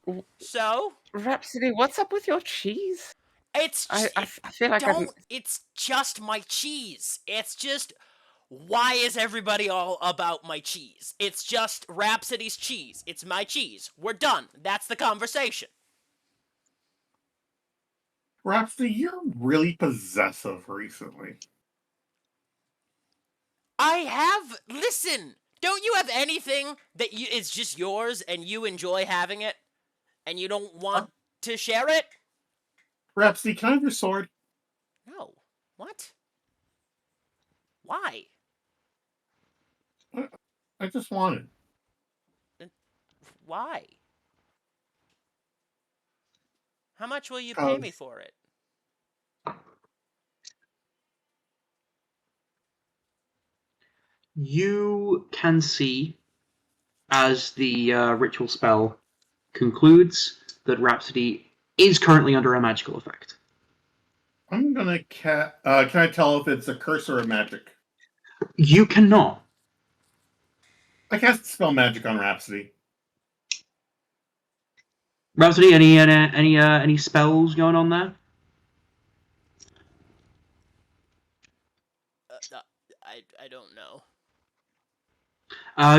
so Rhapsody, what's up with your cheese? it's I just, feel like I'm... it's just my cheese. It's just why is everybody all about my cheese? It's just Rhapsody's cheese. It's my cheese. We're done. That's the conversation. Rhapsody, you're really possessive recently. Listen, don't you have anything that is just yours and you enjoy having it and you don't want to share it? Rhapsody, can I have your sword? No. What? Why? I just want it. Why? How much will you pay me 'Cause for it? You can see, as the ritual spell concludes, that Rhapsody is currently under a magical effect. I'm gonna can I tell if it's a curse or a magic? You cannot. I cast spell magic on Rhapsody. Rhapsody, any spells going on there? I don't know.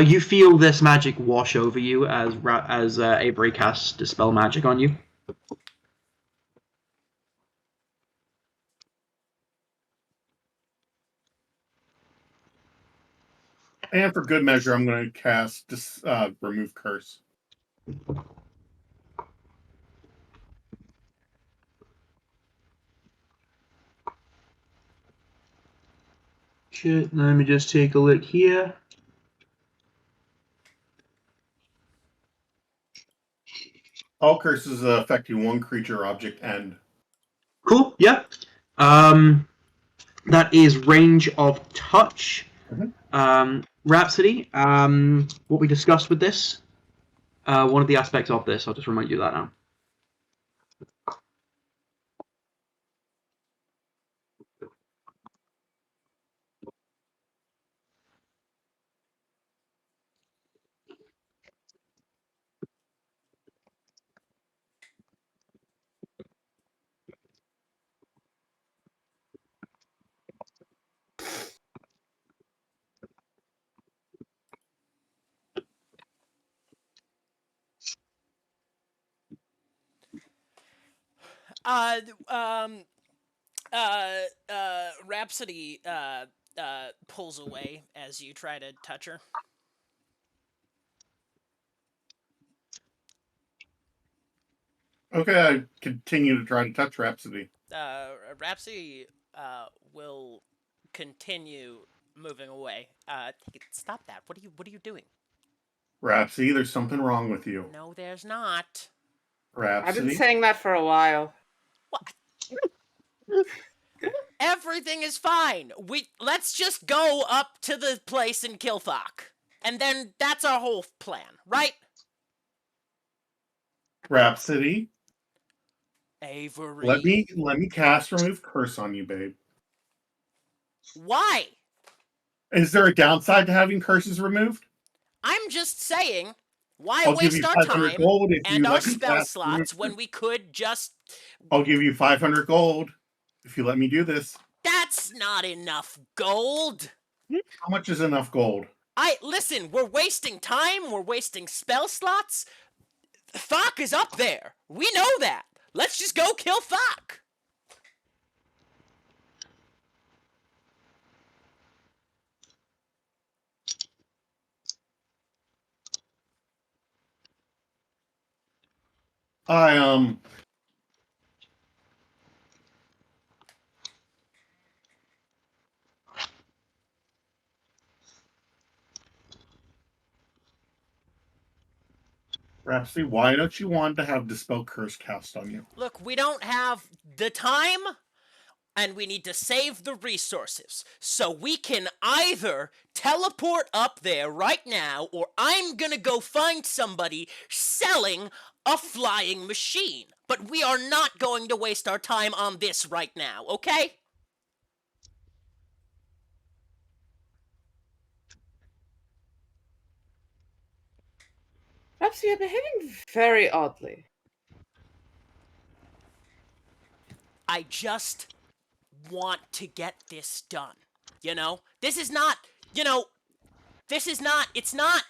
You feel this magic wash over you as Avery casts Dispel Magic on you. And for good measure, I'm gonna cast remove curse. Shit, let me just take a look here. All curses affecting one creature or object end. Cool, yeah. That is range of touch. Rhapsody, what we discussed with this, one of the aspects of this, I'll just remind you of that now. Uh, um, Rhapsody, pulls away as you try to touch her. Okay, I continue to try to touch Rhapsody. Rhapsody, will continue moving away. Stop that. What are you doing? Rhapsody, there's something wrong with you. No, there's not. I've been Rhapsody. saying that for a while. What? Everything is fine. Let's just go up to the place and kill Thok. And then that's our whole plan, right? Rhapsody. Avery. Let me cast remove curse on you, babe. Why? Is there a downside to having curses removed? I'm just saying, why I'll give waste you our 500 time gold if you and our let me spell cast remove slots when we could just... I'll give you 500 gold if you let me do this. That's not enough gold. How much is enough gold? Listen, we're wasting time, we're wasting spell slots. Thok is up there. We know that. Let's just go kill Thok. I Rhapsody, why don't you want to have Dispel Curse cast on you? Look, we don't have the time and we need to save the resources. So we can either teleport up there right now or I'm gonna go find somebody selling a flying machine. But we are not going to waste our time on this right now, okay? Perhaps you're behaving very oddly. I just want to get this done. You know, this is not. You know, this is not. It's not.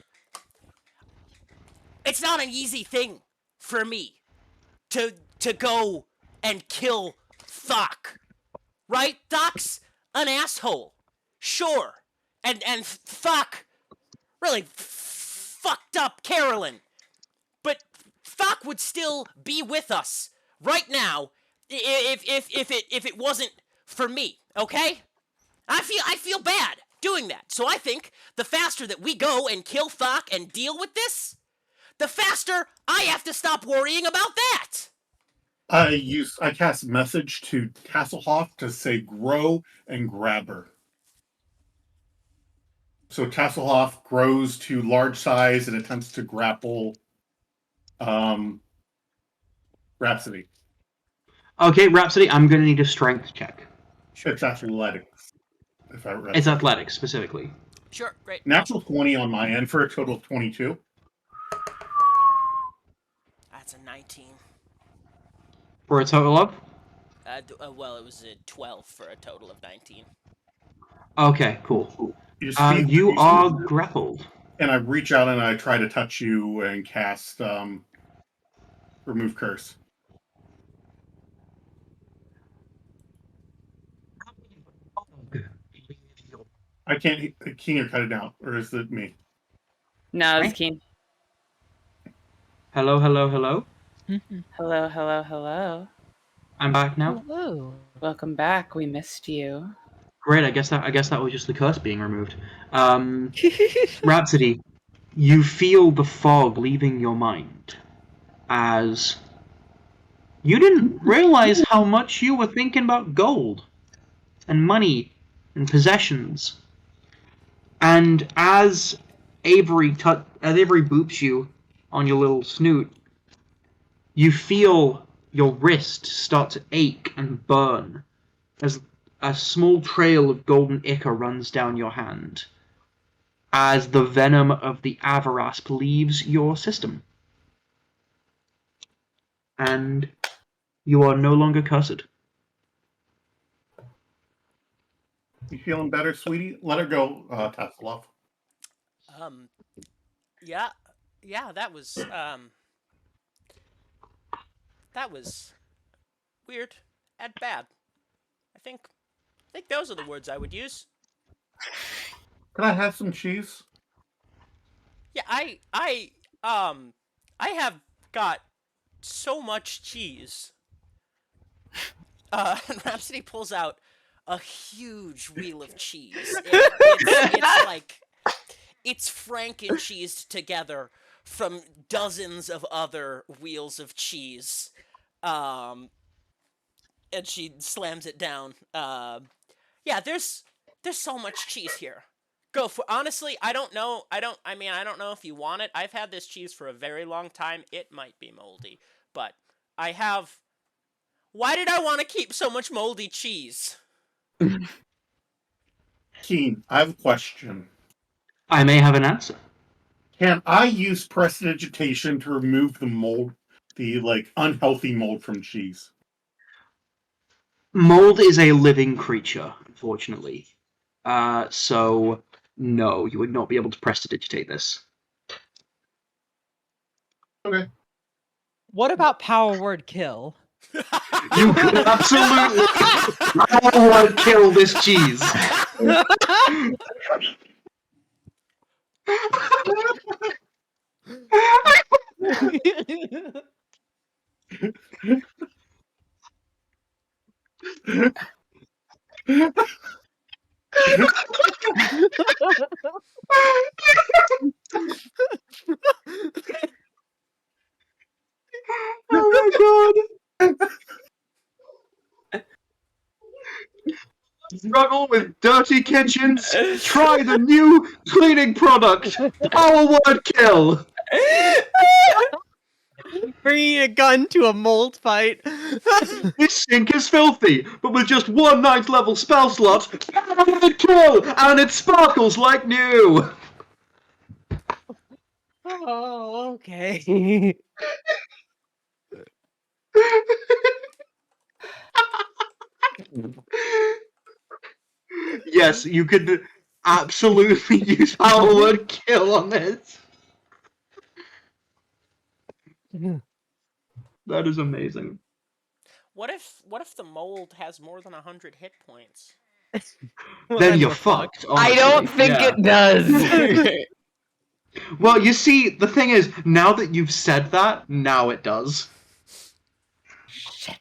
It's not an easy thing for me to go and kill Thok, right? Thok's an asshole, sure, and Thok really fucked up Carolyn, but Thok would still be with us right now if it wasn't for me. Okay, I feel bad doing that, so I think the faster that we go and kill Thok and deal with this, the faster I have to stop worrying about that. I cast message to Tasselhoff to say grow and grab her. So Tasselhoff grows to large size and attempts to grapple Rhapsody. Okay, Rhapsody, I'm going to need a strength check. Sure, It's sure, athletics. If I read It's that. athletics, specifically. sure, great. Natural 20 on my end for a total of 22. That's a 19. For a total of? Well, it was a 12 for a total of 19. Okay, cool. You just feel You are grappled. and I reach out and I try to touch you and cast remove curse. I can't. Can you cut it down, or is it me? No, it's Keen. Hello, hello, hello. Hello, hello, hello. I'm back now. Hello. Welcome back. We missed you. Great. I guess that was just the curse being removed. Rhapsody, you feel the fog leaving your mind as you didn't realize how much you were thinking about gold and money and possessions. And as Avery boops you on your little snoot, you feel your wrist start to ache and burn as a small trail of golden ichor runs down your hand as the venom of the Avarasp leaves your system. And you are no longer cursed. You feeling better, sweetie? Let her go, Tasselhoff. Yeah, that was weird and bad. I think those are the words I would use. Can I have some cheese? Yeah, I have got so much cheese. And Rhapsody pulls out a huge wheel of cheese. It's like it's Franken cheesed together from dozens of other wheels of cheese. And she slams it down. Yeah, there's so much cheese here. Go for honestly, I don't know. I don't know if you want it. I've had this cheese for a very long time. It might be moldy, but I have. Why did I want to keep so much moldy cheese? Keen, I have a question. I may have an answer. Can I use prestidigitation to remove the mold, the unhealthy mold from cheese? Mold is a living creature, unfortunately. So no, you would not be able to prestidigitate this. Okay. What about power word kill? You could absolutely power kill this cheese. Oh my god. Struggle with dirty kitchens? Try the new cleaning product, Power Word Kill. Bringing a gun to a mold fight. This sink is filthy, but with just one 9th level spell slot, Power Word Kill, and it sparkles like new. Oh, okay. Yes, you could absolutely use power word kill on this. That is amazing. What if the mold has more than 100 hit points? Well, Then you're fucked. I Honestly. don't think Yeah. it does. Well, you see, the thing is, now that you've said that, now it does. Shit.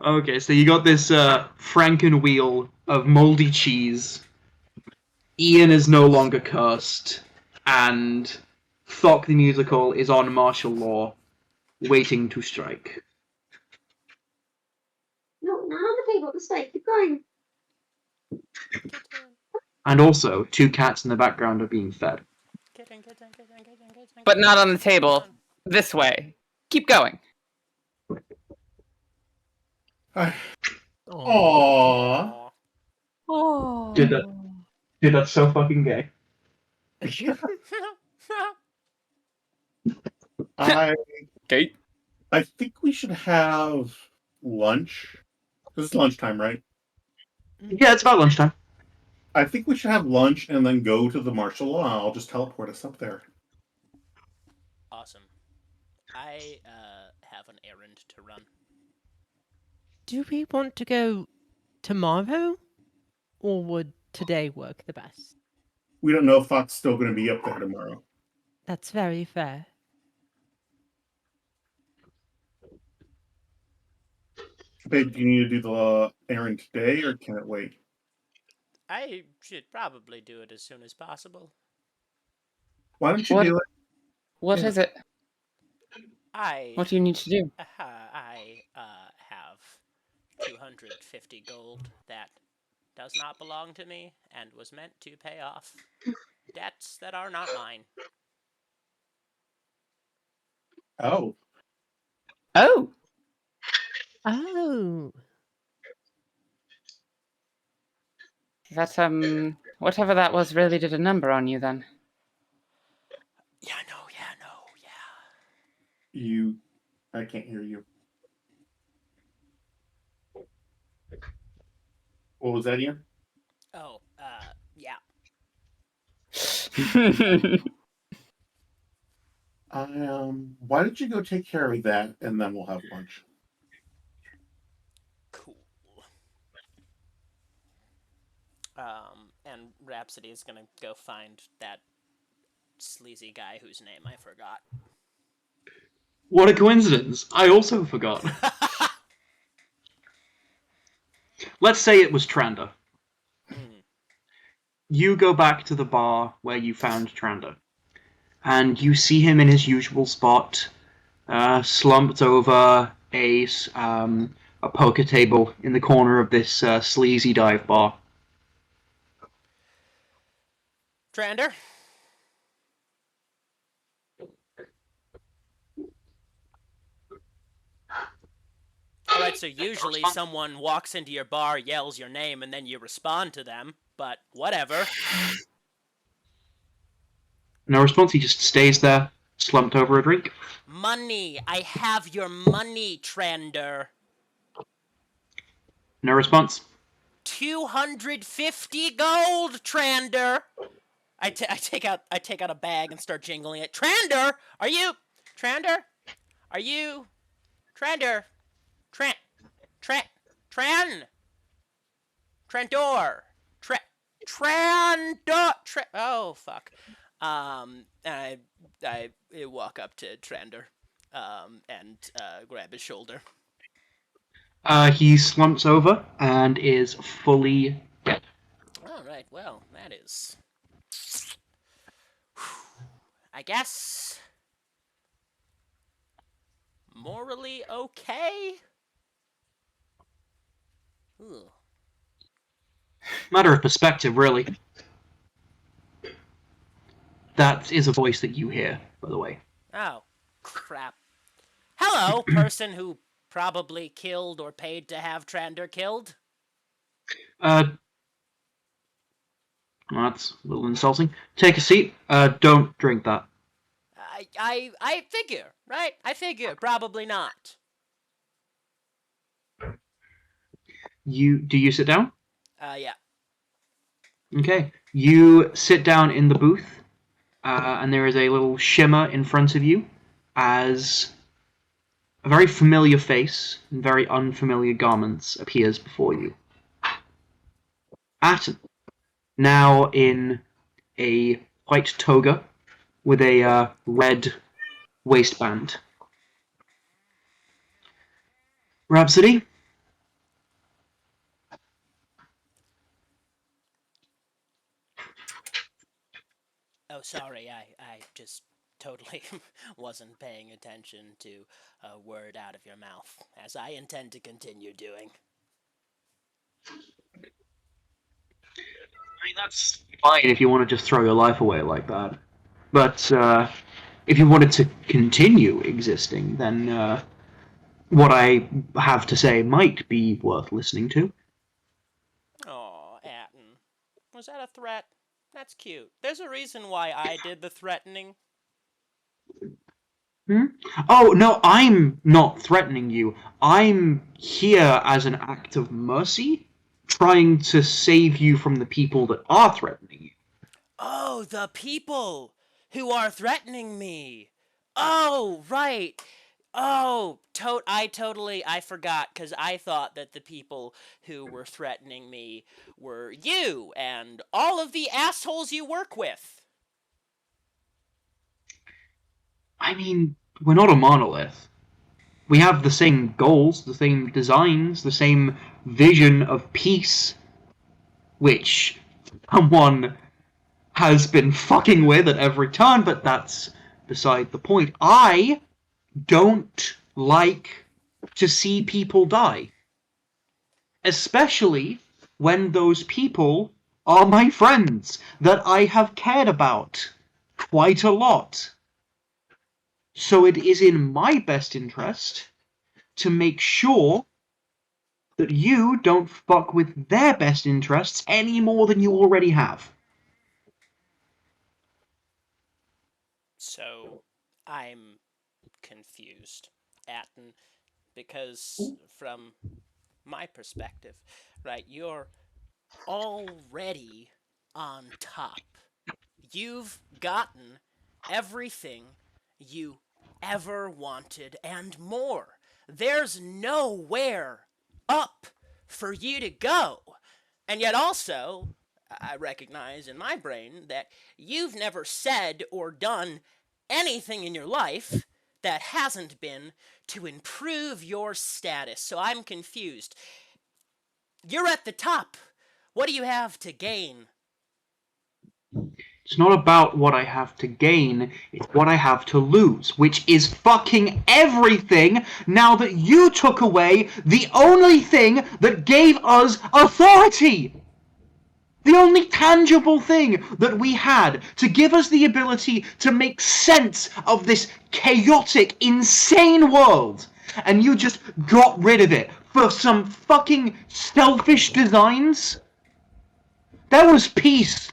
Okay, so you got this Frankenwheel of moldy cheese. Ian is no longer cursed, and Thok the musical is on martial law, waiting to strike. No, not on the table. This way. Keep going. Kitten, And also, two cats in the background are being fed. kitten, kitten, kitten, kitten, kitten, But not on the kitten, table. kitten. This way. Keep going. Aww. Aw. Oh. Dude, that's so fucking gay. I Okay. I think we should have lunch. This is lunchtime, right? Yeah, it's about lunchtime. I think we should have lunch and then go to the martial law. I'll just teleport us up there. Awesome. I have an errand to run. Do we want to go tomorrow, or would today work the best? We don't know if Fox still going to be up there tomorrow. That's very fair. Babe, do you need to do the errand today, or can it wait? I should probably do it as soon as possible. Why don't you What- do it? What Yeah. is it? I What do you need to do? I have 250 gold that does not belong to me and was meant to pay off debts that are not mine. Oh, Oh. Oh, That whatever that was really did a number on you then. Yeah, no. I can't hear you. What was that, Ian? Oh, yeah. Why don't you go take care of that, and then we'll have lunch. Cool. And Rhapsody is gonna go find that sleazy guy whose name I forgot. What a coincidence! I also forgot. Let's say it was Tranda. You go back to the bar where you found Tranda, and you see him in his usual spot, slumped over a poker table in the corner of this sleazy dive bar. Trander? Alright, so usually someone walks into your bar, yells your name, and then you respond to them, but whatever. No response, he just stays there, slumped over a drink. Money! I have your money, Trander! No response. 250 gold, Trander! I take out a bag and start jingling it. Trander! Are you... Trander? Are you... Trander? Trandor! Oh, fuck. And I walk up to Trander, and grab his shoulder. He slumps over and is fully dead. All right, well, that is... I guess... morally okay? Ugh. Matter of perspective, really. That is a voice that you hear, by the way. Oh, crap. Hello, person who probably killed or paid to have Trander killed. That's a little insulting. Take a seat. Don't drink that. I figure, right? I figure, probably not. Do you sit down? Yeah. Okay. You sit down in the booth, and there is a little shimmer in front of you as a very familiar face and very unfamiliar garments appears before you. Atom, now in a white toga with a red waistband. Rhapsody? Oh, sorry. I just totally wasn't paying attention to a word out of your mouth, as I intend to continue doing. I mean, that's fine if you want to just throw your life away like that. But if you wanted to continue existing, then what I have to say might be worth listening to. Oh, Atten. Was that a threat? That's cute. There's a reason why I did the threatening. Hmm? Oh, no, I'm not threatening you. I'm here as an act of mercy, trying to save you from the people that are threatening you. Oh, the people who are threatening me. Oh, right. Oh, I forgot because I thought that the people who were threatening me were you and all of the assholes you work with. I mean, we're not a monolith. We have the same goals, the same designs, the same vision of peace, which someone has been fucking with at every turn, but that's beside the point. I don't like to see people die. Especially when those people are my friends that I have cared about quite a lot. So it is in my best interest to make sure that you don't fuck with their best interests any more than you already have. So, I'm confused, Atten, because from my perspective, right, you're already on top. You've gotten everything you ever wanted and more. There's nowhere up for you to go. And yet, also, I recognize in my brain that you've never said or done anything in your life that hasn't been to improve your status. So I'm confused. You're at the top. What do you have to gain? It's not about what I have to gain, it's what I have to lose, which is fucking everything now that you took away the only thing that gave us authority! The only tangible thing that we had to give us the ability to make sense of this chaotic, insane world. And you just got rid of it for some fucking selfish designs? There was peace.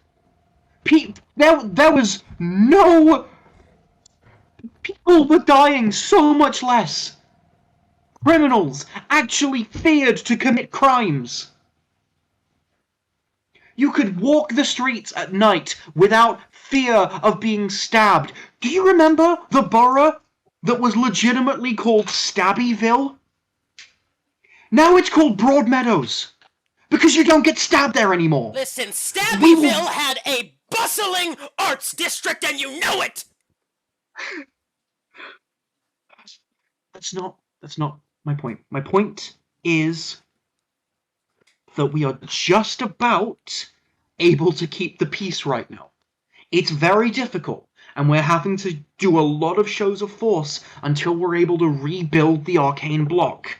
There was no... People were dying so much less. Criminals actually feared to commit crimes. You could walk the streets at night without fear of being stabbed. Do you remember the borough that was legitimately called Stabbyville? Now it's called Broadmeadows. Because you don't get stabbed there anymore. Listen, Stabbyville had a bustling arts district and you know it! That's not my point. My point is that we are just about able to keep the peace right now. It's very difficult, and we're having to do a lot of shows of force until we're able to rebuild the arcane block.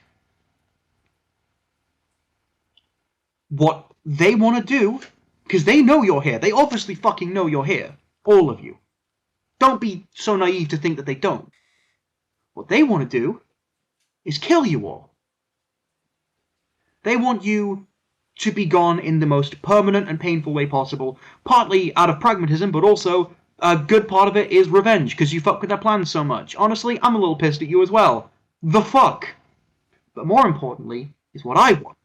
What they want to do, because they know you're here, they obviously fucking know you're here, all of you. Don't be so naive to think that they don't. What they want to do is kill you all. They want you to be gone in the most permanent and painful way possible, partly out of pragmatism, but also a good part of it is revenge, because you fuck with their plans so much. Honestly, I'm a little pissed at you as well. The fuck? But more importantly, is what I want.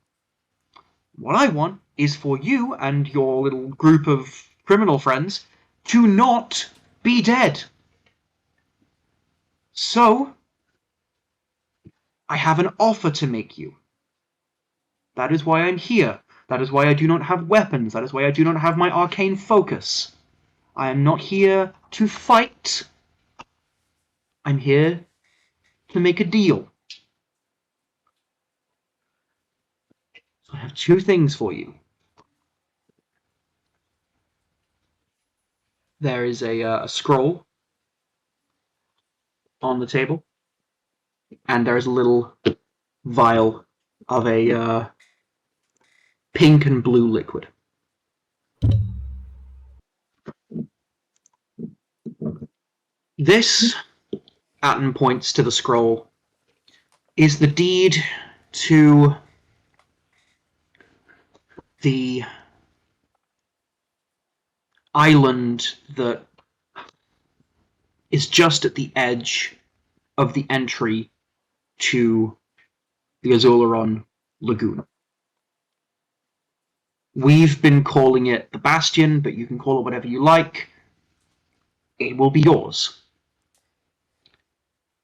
What I want is for you and your little group of criminal friends to not be dead. So, I have an offer to make you. That is why I'm here. That is why I do not have weapons. That is why I do not have my arcane focus. I am not here to fight. I'm here to make a deal. So I have two things for you. There is a scroll on the table, and there is a little vial of a pink and blue liquid. This, Atten points to the scroll, is the deed to the island that is just at the edge of the entry to the Azularon Lagoon. We've been calling it the Bastion, but you can call it whatever you like. It will be yours.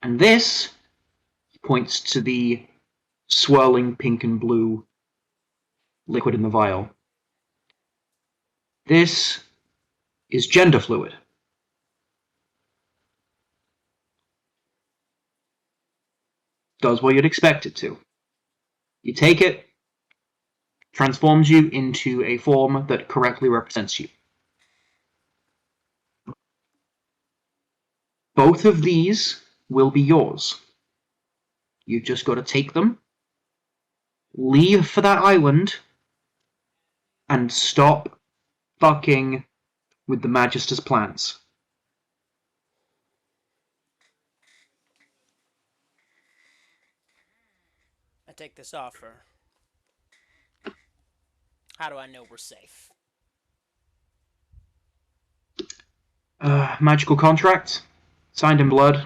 And this points to the swirling pink and blue liquid in the vial. This is gender fluid. Does what you'd expect it to. You take it, transforms you into a form that correctly represents you. Both of these will be yours. You've just got to take them, leave for that island, and stop fucking with the Magister's plans. I take this offer. How do I know we're safe? Magical contract, signed in blood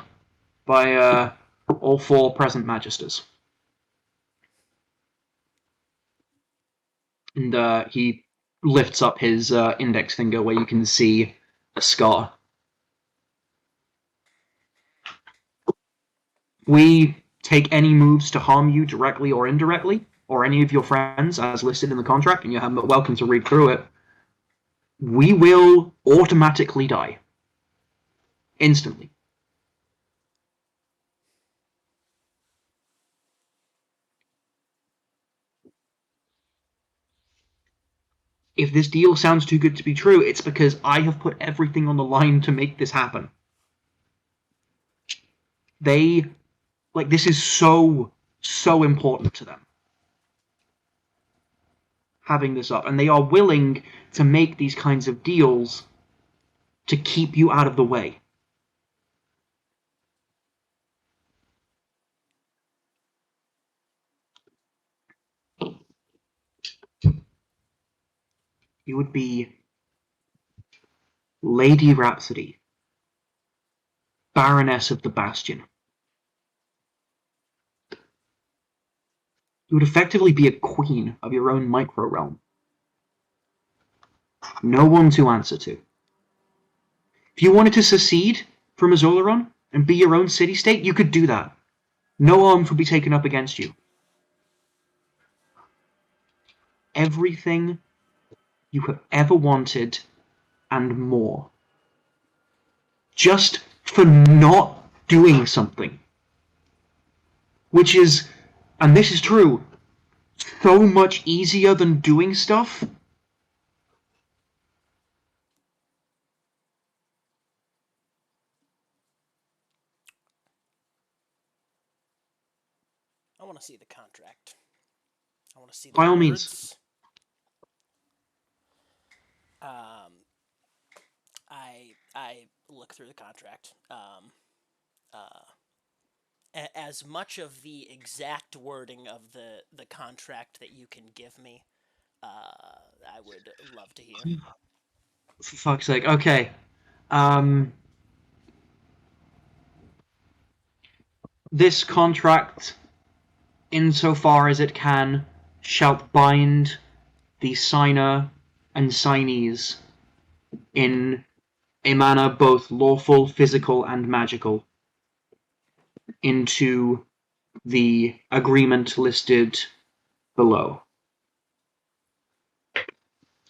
by all four present Magisters. And he lifts up his index finger where you can see a scar. We take any moves to harm you directly or indirectly, or any of your friends as listed in the contract, and you're welcome to read through it. We will automatically die. Instantly. If this deal sounds too good to be true, it's because I have put everything on the line to make this happen. This is so important to them. Having this up. And they are willing to make these kinds of deals to keep you out of the way. You would be Lady Rhapsody, Baroness of the Bastion. You would effectively be a queen of your own micro-realm. No one to answer to. If you wanted to secede from Azularon and be your own city-state, you could do that. No arms would be taken up against you. Everything you have ever wanted and more. Just for not doing something. Which is, and this is true, so much easier than doing stuff. I want to see the contract. I want to see the By all words. means. I look through the contract. As much of the exact wording of the contract that you can give me, I would love to hear. For fuck's sake. Okay. This contract, insofar as it can, shall bind the signer and signees in a manner both lawful, physical, and magical into the agreement listed below.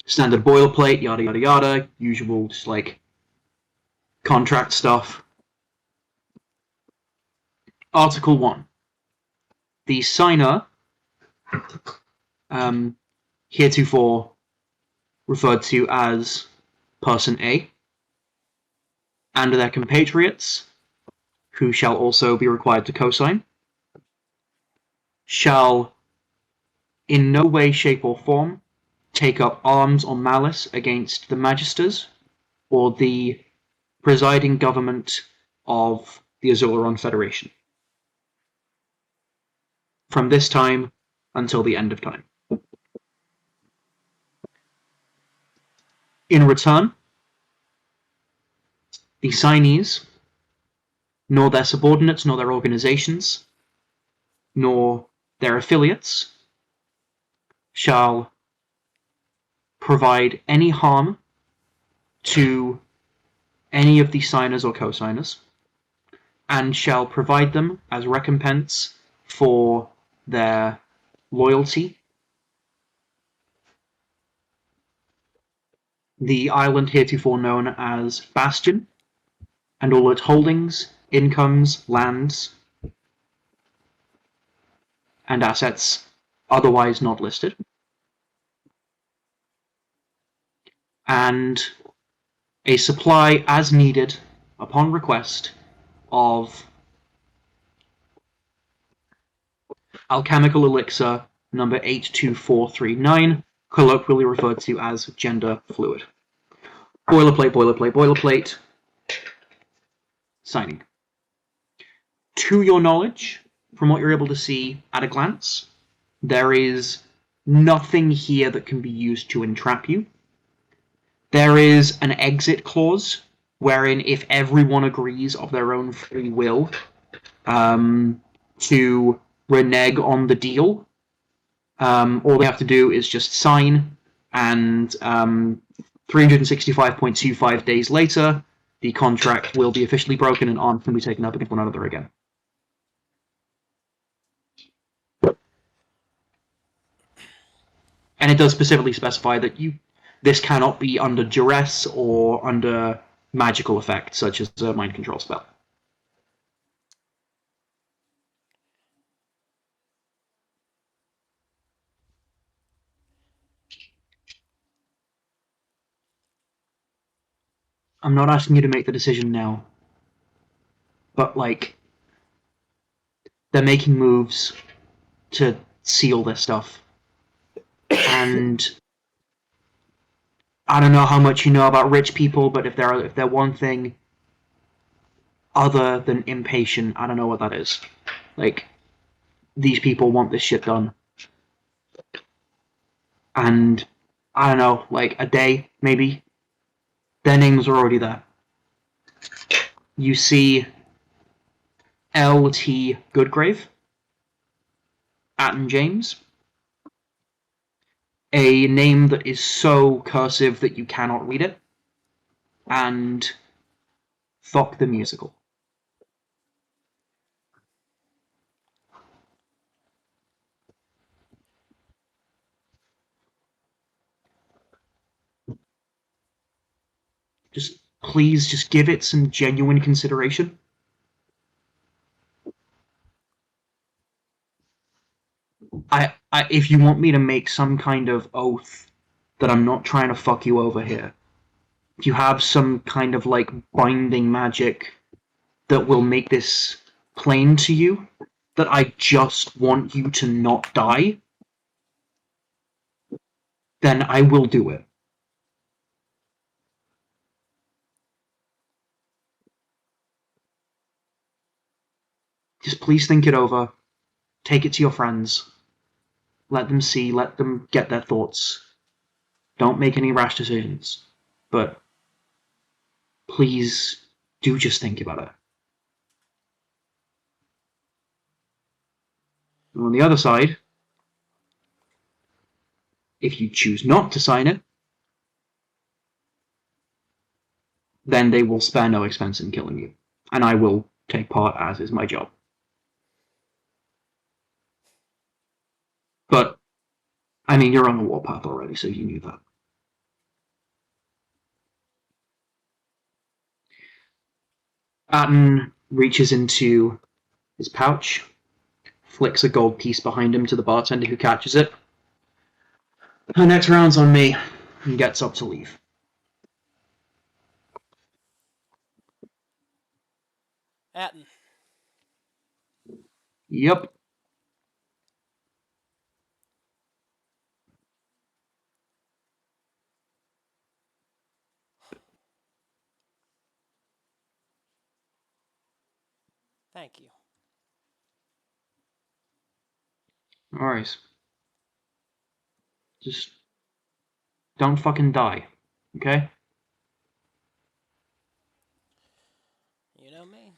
Standard boilerplate, yada yada yada, usual just like contract stuff. Article 1. The signer, heretofore referred to as Person A, and their compatriots, who shall also be required to co-sign, shall in no way, shape, or form take up arms or malice against the magisters or the presiding government of the Azularon Federation from this time until the end of time. In return, the signees, nor their subordinates, nor their organizations, nor their affiliates shall provide any harm to any of the signers or co-signers, and shall provide them as recompense for their loyalty the island heretofore known as Bastion, and all its holdings, incomes, lands, and assets otherwise not listed, and a supply as needed upon request of alchemical elixir number 82439, colloquially referred to as gender fluid. Boilerplate, boilerplate, boilerplate. Signing. To your knowledge, from what you're able to see at a glance, there is nothing here that can be used to entrap you. There is an exit clause, wherein if everyone agrees of their own free will to renege on the deal, all they have to do is just sign, and 365.25 days later, the contract will be officially broken and arms can be taken up against one another again. And it does specifically specify that this cannot be under duress or under magical effect, such as a mind control spell. I'm not asking you to make the decision now, but like, they're making moves to seal this stuff. And I don't know how much you know about rich people, but if they're one thing other than impatient, I don't know what that is. Like, these people want this shit done. And I don't know, like a day, maybe. Their names are already there. You see L.T. Goodgrave, Atten James, a name that is so cursive that you cannot read it, and Thok the Musical. Please just give it some genuine consideration. If you want me to make some kind of oath that I'm not trying to fuck you over here, if you have some kind of like binding magic that will make this plain to you, that I just want you to not die, then I will do it. Just please think it over. Take it to your friends. Let them see, let them get their thoughts. Don't make any rash decisions. But please do just think about it. And on the other side, If you choose not to sign it, then they will spare no expense in killing you, and I will take part, as is my job. But, I mean, you're on the warpath already, so you knew that. Atten reaches into his pouch, flicks a gold piece behind him to the bartender who catches it. Her next round's on me, and gets up to leave. Atten, Yep. thank you. Alright. Just don't fucking die, okay? You know me.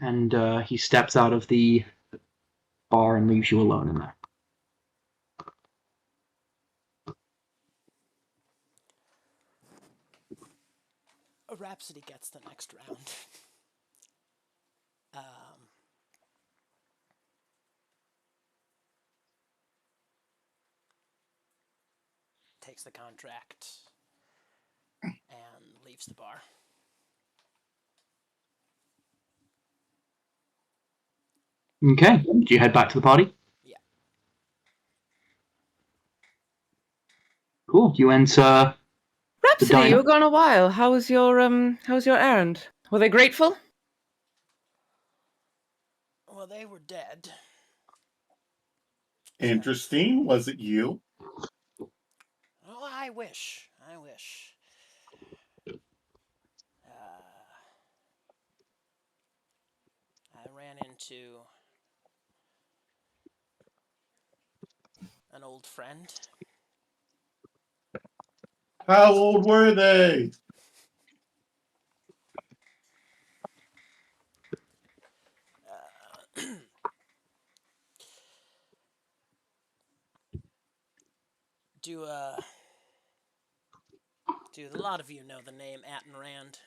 And he steps out of the bar and leaves you alone in there. A Rhapsody gets the next round. Takes the contract and leaves the bar. Okay, do you head back to the party? Yeah. Cool. You enter Rhapsody, diner? you were gone a while. How was your errand? Were they grateful? Well, they were dead. Interesting. Was it you? Oh, I wish. I ran into an old friend. How old were they? Do a lot of you know the name Atten Rand?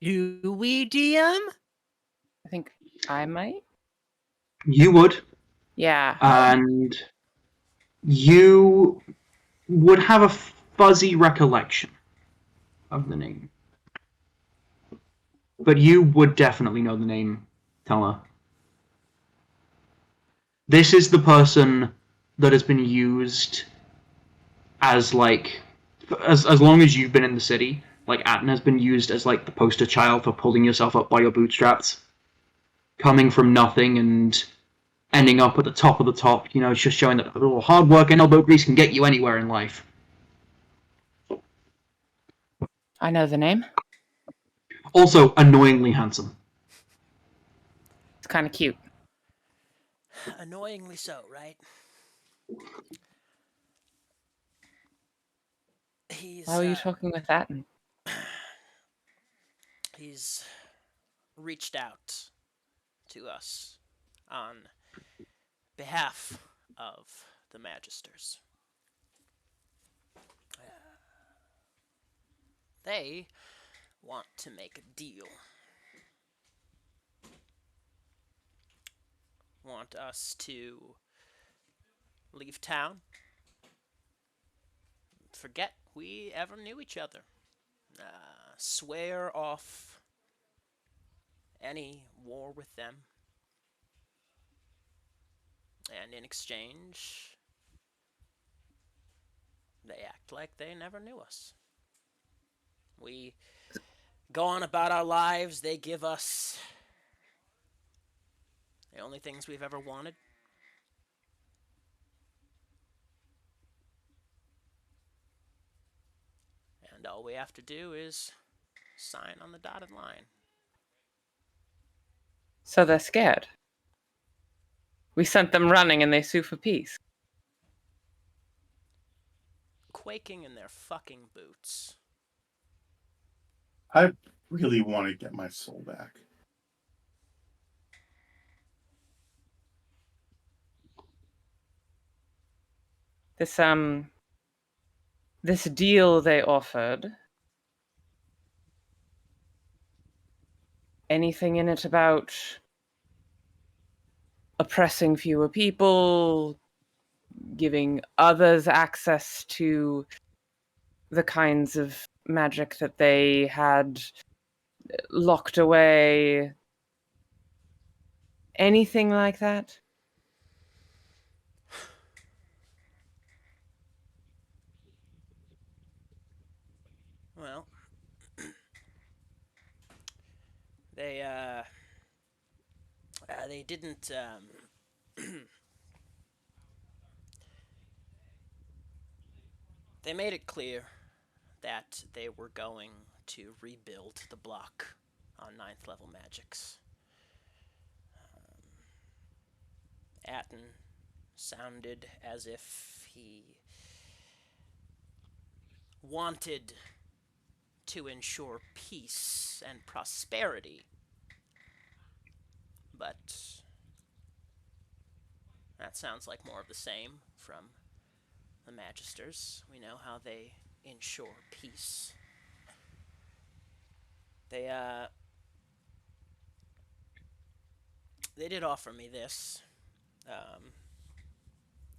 Do we, DM? I think I might. You would, Yeah. and you would have a fuzzy recollection of the name. But you would definitely know the name, Teller. This is the person that has been used as, like, as long as you've been in the city, like, Atten has been used as, like, the poster child for pulling yourself up by your bootstraps. Coming from nothing and ending up at the top of the top, you know, it's just showing that a little hard work and elbow grease can get you anywhere in life. I know the name. Also, annoyingly handsome. It's kind of cute. Annoyingly so, right? How are you talking with that? He's reached out to us on behalf of the Magisters. They want to make a deal. Want us to leave town, forget we ever knew each other, swear off any war with them, and in exchange, they act like they never knew us. We go on about our lives, they give us the only things we've ever wanted. And all we have to do is sign on the dotted line. So they're scared. We sent them running and they sue for peace. Quaking in their fucking boots. I really want to get my soul back. this deal they offered. Anything in it about oppressing fewer people, giving others access to the kinds of magic that they had locked away? Anything like that? Well, they didn't. They made it clear that they were going to rebuild the block on ninth level magics. Atten sounded as if he wanted to ensure peace and prosperity, but that sounds like more of the same from the Magisters. We know how they ensure peace. They did offer me this.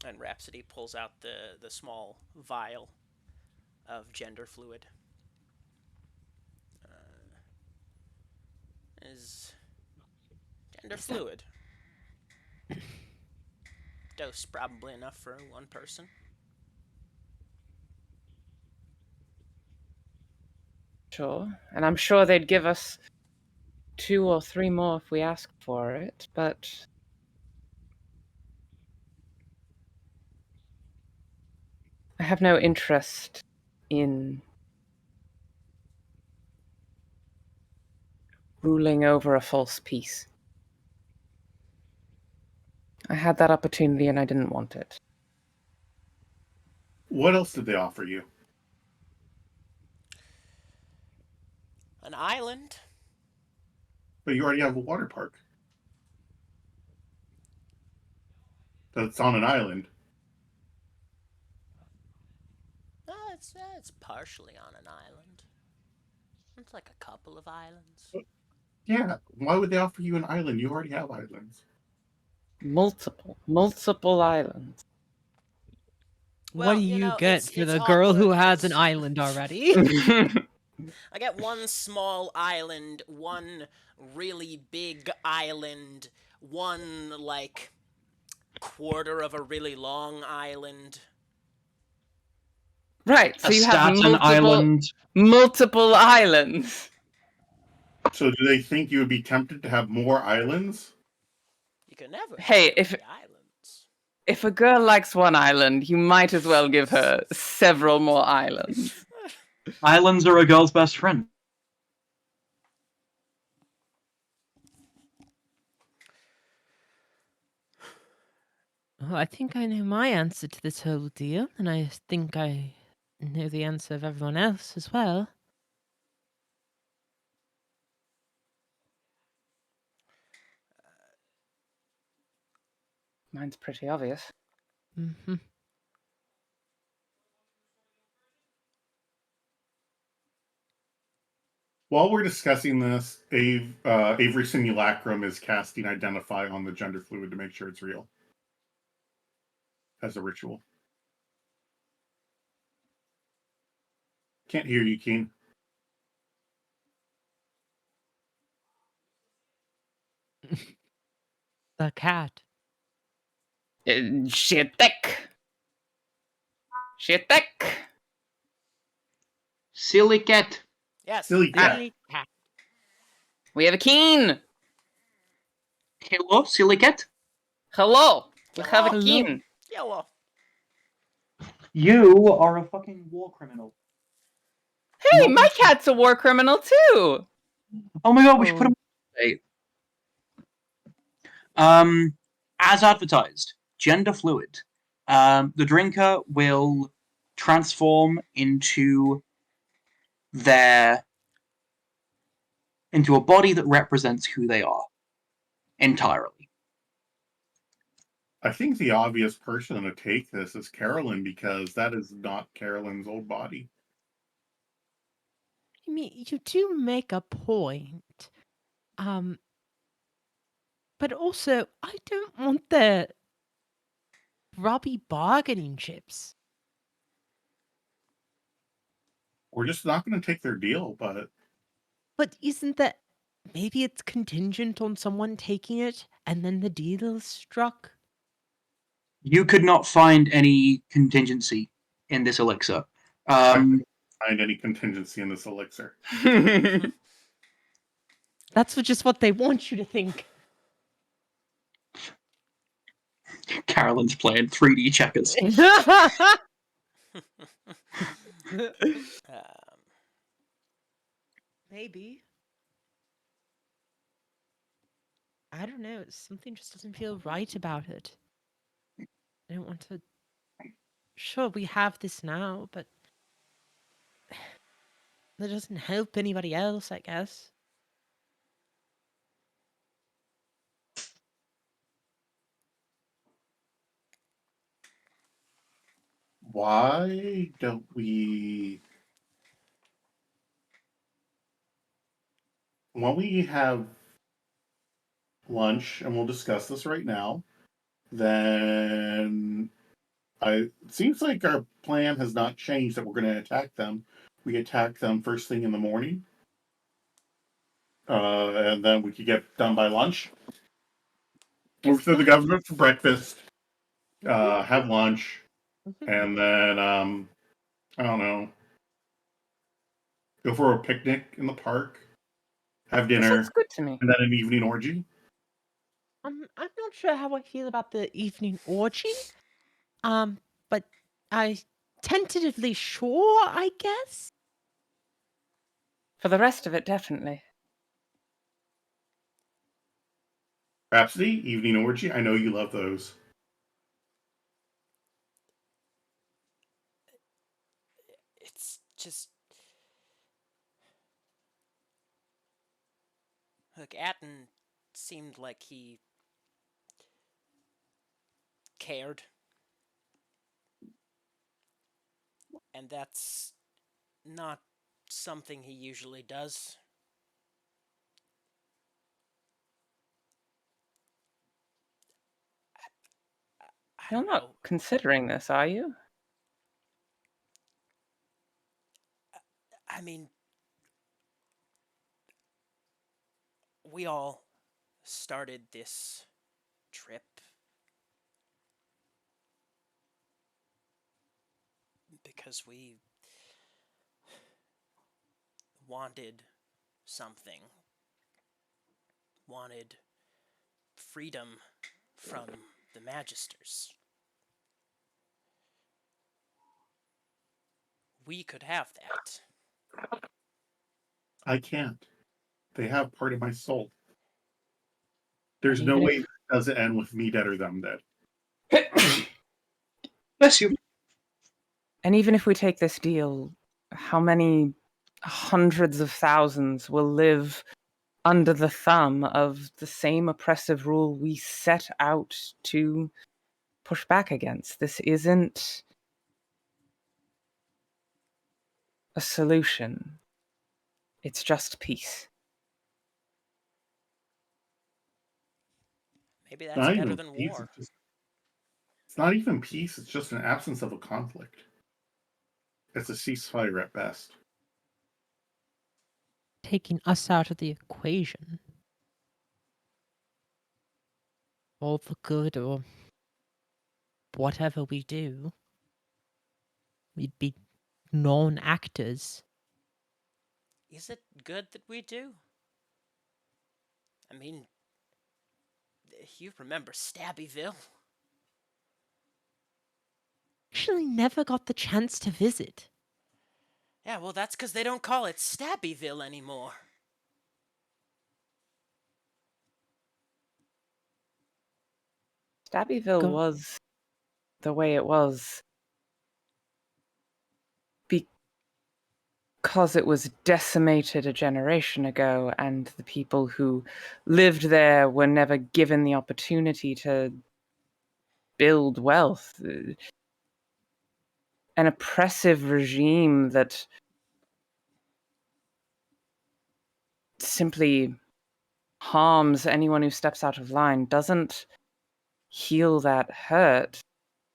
And Rhapsody pulls out the small vial of gender fluid. Is gender fluid. Dose probably enough for one person. Sure. And I'm sure they'd give us 2 or 3 more if we asked for it, but I have no interest in ruling over a false peace. I had that opportunity and I didn't want it. What else did they offer you? An island. But you already have a water park. That's on an island. It's partially on an island. It's like a couple of islands. Yeah. Why would they offer you an island? You already have islands. Multiple islands. Well, What do you get for it's the girl who awkward has an 'cause island already? I get one small island, one really big island, one like quarter of a really long island. Right, so A you have Staten Island. multiple islands. So do they think you would be tempted to have more islands? You can never have Hey, too many islands. If a girl likes one island, you might as well give her several more islands. Islands are a girl's best friend. Well, I think I know my answer to this whole deal, and I think I know the answer of everyone else as well. Mine's pretty obvious. Mm-hmm. While we're discussing this, Avery Simulacrum is casting Identify on the gender fluid to make sure it's real. As a ritual. Can't hear you, Keen. The cat. Shitek. Silly cat. Yes. Silly cat. Silly cat. We have a Keen. Hello, silly cat. Hello. We have a Hello. Keen. Yellow. You are a fucking war criminal. Hey, Not my just- cat's a war criminal too. Oh my god, we should put him as advertised, gender fluid. The drinker will transform into a body that represents who they are entirely. I think the obvious person to take this is Carolyn because that is not Carolyn's old body. I mean, you do make a point. But also, I don't want the grubby bargaining chips. We're just not going to take their deal, But isn't that maybe it's contingent on someone taking it and then the deal is struck? You could not find any contingency in this elixir. I couldn't find any contingency in this elixir. That's just what they want you to think. Carolyn's playing 3D checkers. Maybe. I don't know. Something just doesn't feel right about it. I don't want to. Sure, we have this now, but that doesn't help anybody else, I guess. Why don't we... When we have lunch, and we'll discuss this right now, then it seems like our plan has not changed that we're going to attack them. We attack them first thing in the morning, and then we could get done by lunch. Move through the government for breakfast, have lunch, and then, I don't know, go for a picnic in the park, have That dinner, sounds good to me. and then an evening orgy. I'm not sure how I feel about the evening orgy. But I tentatively sure, I guess. For the rest of it, definitely. Rhapsody, evening orgy. I know you love those. It's just. Look, Atten seemed like he cared. And that's not something he usually does. I You're don't not know. considering this, are you? I mean, we all started this trip because we wanted something, wanted freedom from the Magisters. We could have that. I can't. They have part of my soul. There's And no even way it doesn't end with me dead or them dead. Bless you. And even if we take this deal, how many hundreds of thousands will live under the thumb of the same oppressive rule we set out to push back against? This isn't a solution. It's just peace. Maybe It's that's not better even than peace. war. It's not even peace. It's just an absence of a conflict. It's a ceasefire at best. Taking us out of the equation. All for good or whatever we do. We'd be non-actors. Is it good that we do? I mean, you remember Stabbyville? Actually never got the chance to visit. Yeah, well, that's because they don't call it Stabbyville anymore. Stabbyville was the way it was because it was decimated a generation ago, and the people who lived there were never given the opportunity to build wealth. An oppressive regime that simply harms anyone who steps out of line doesn't heal that hurt.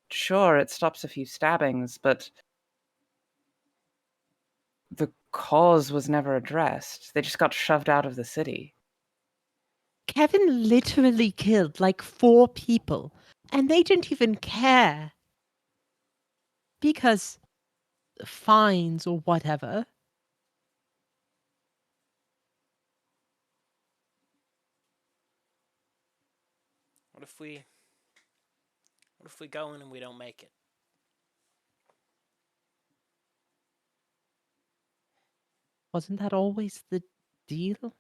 Sure, it stops a few stabbings, but the cause was never addressed. They just got shoved out of the city. Kevin literally killed like 4 people, and they didn't even care. Because fines or whatever. What if we go in and we don't make it? Wasn't that always the deal?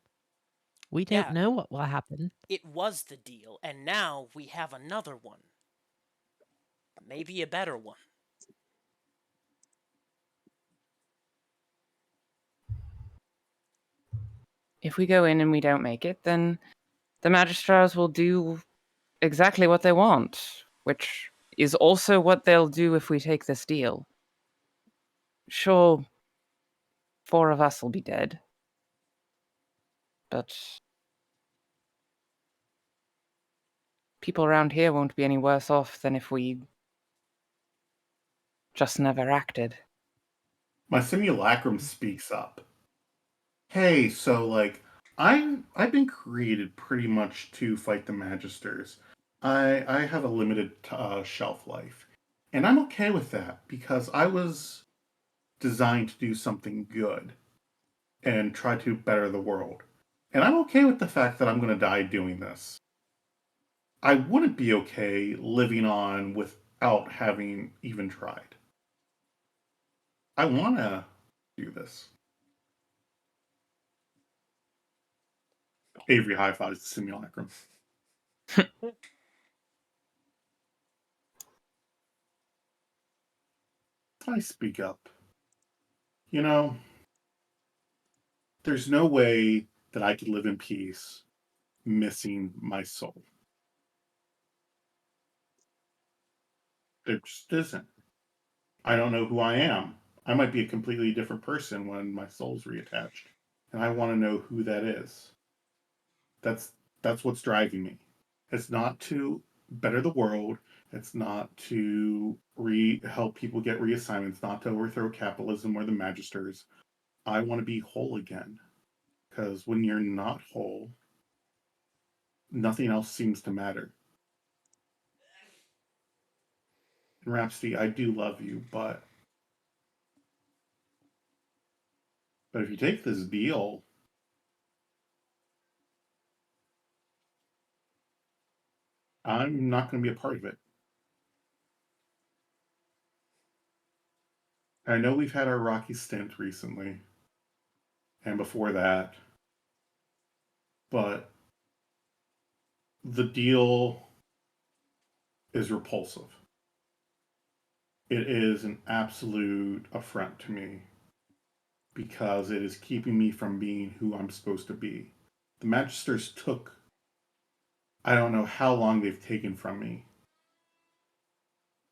We don't Yeah. know what will happen. It was the deal, and now we have another one. Maybe a better one. If we go in and we don't make it, then the magistrats will do exactly what they want, which is also what they'll do if we take this deal. Sure, 4 of us will be dead, but people around here won't be any worse off than if we just never acted. My simulacrum speaks up. Hey, so like I've been created pretty much to fight the Magisters. I have a limited shelf life, and I'm okay with that because I was designed to do something good and try to better the world. And I'm okay with the fact that I'm going to die doing this. I wouldn't be okay living on without having even tried. I want to do this. Avery high fives the simulacrum. I speak up. You know, there's no way that I could live in peace missing my soul. There just isn't. I don't know who I am. I might be a completely different person when my soul's reattached. And I want to know who that is. That's what's driving me. It's not to better the world. It's not to help people get reassignments, not to overthrow capitalism or the magisters. I want to be whole again. Because when you're not whole, nothing else seems to matter. And Rhapsody, I do love you, but if you take this deal, I'm not going to be a part of it. I know we've had our rocky stint recently, and before that, but the deal is repulsive. It is an absolute affront to me because it is keeping me from being who I'm supposed to be. The Magisters took, I don't know how long they've taken from me.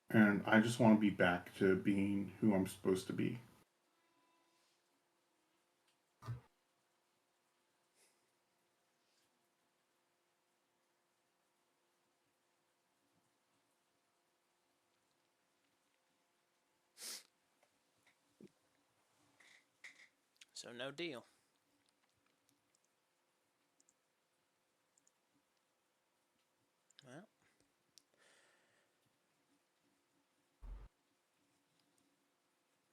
And I just want to be back to being who I'm supposed to be. So no deal. Well,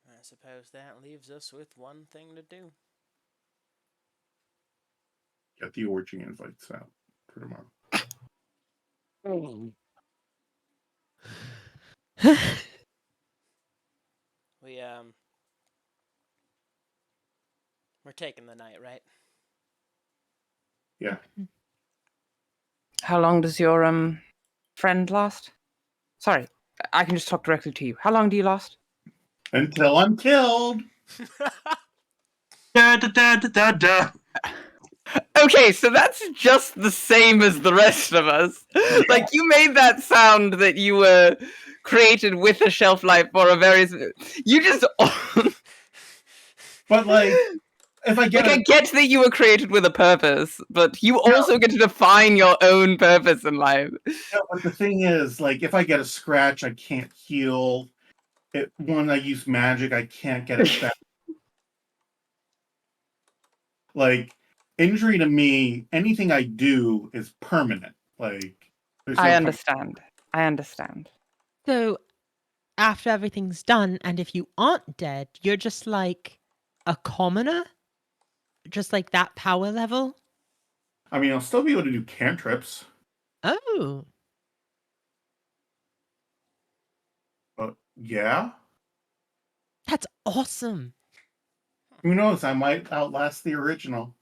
I suppose that leaves us with one thing to do. Get the orgy invites out for tomorrow. We're taking the night, right? Yeah. How long does your friend last? Sorry, I can just talk directly to you. How long do you last? Until I'm killed. Da da da da da da. Okay, so that's just the same as the rest of us. Like, you made that sound that you were created with a shelf life for a very... You just... But like, if I get Like, I get that you were created with a purpose, but you also get to define your own purpose in life. but the thing is, like, if I get a scratch, I can't heal. When I use magic, I can't get it back. Like, injury to me, anything I do is permanent. Like, there's no I understand. I understand. So, after everything's done, and if you aren't dead, you're just like a commoner? Just like that power level? I mean, I'll still be able to do cantrips, Oh. but yeah. That's awesome. Who knows? I might outlast the original.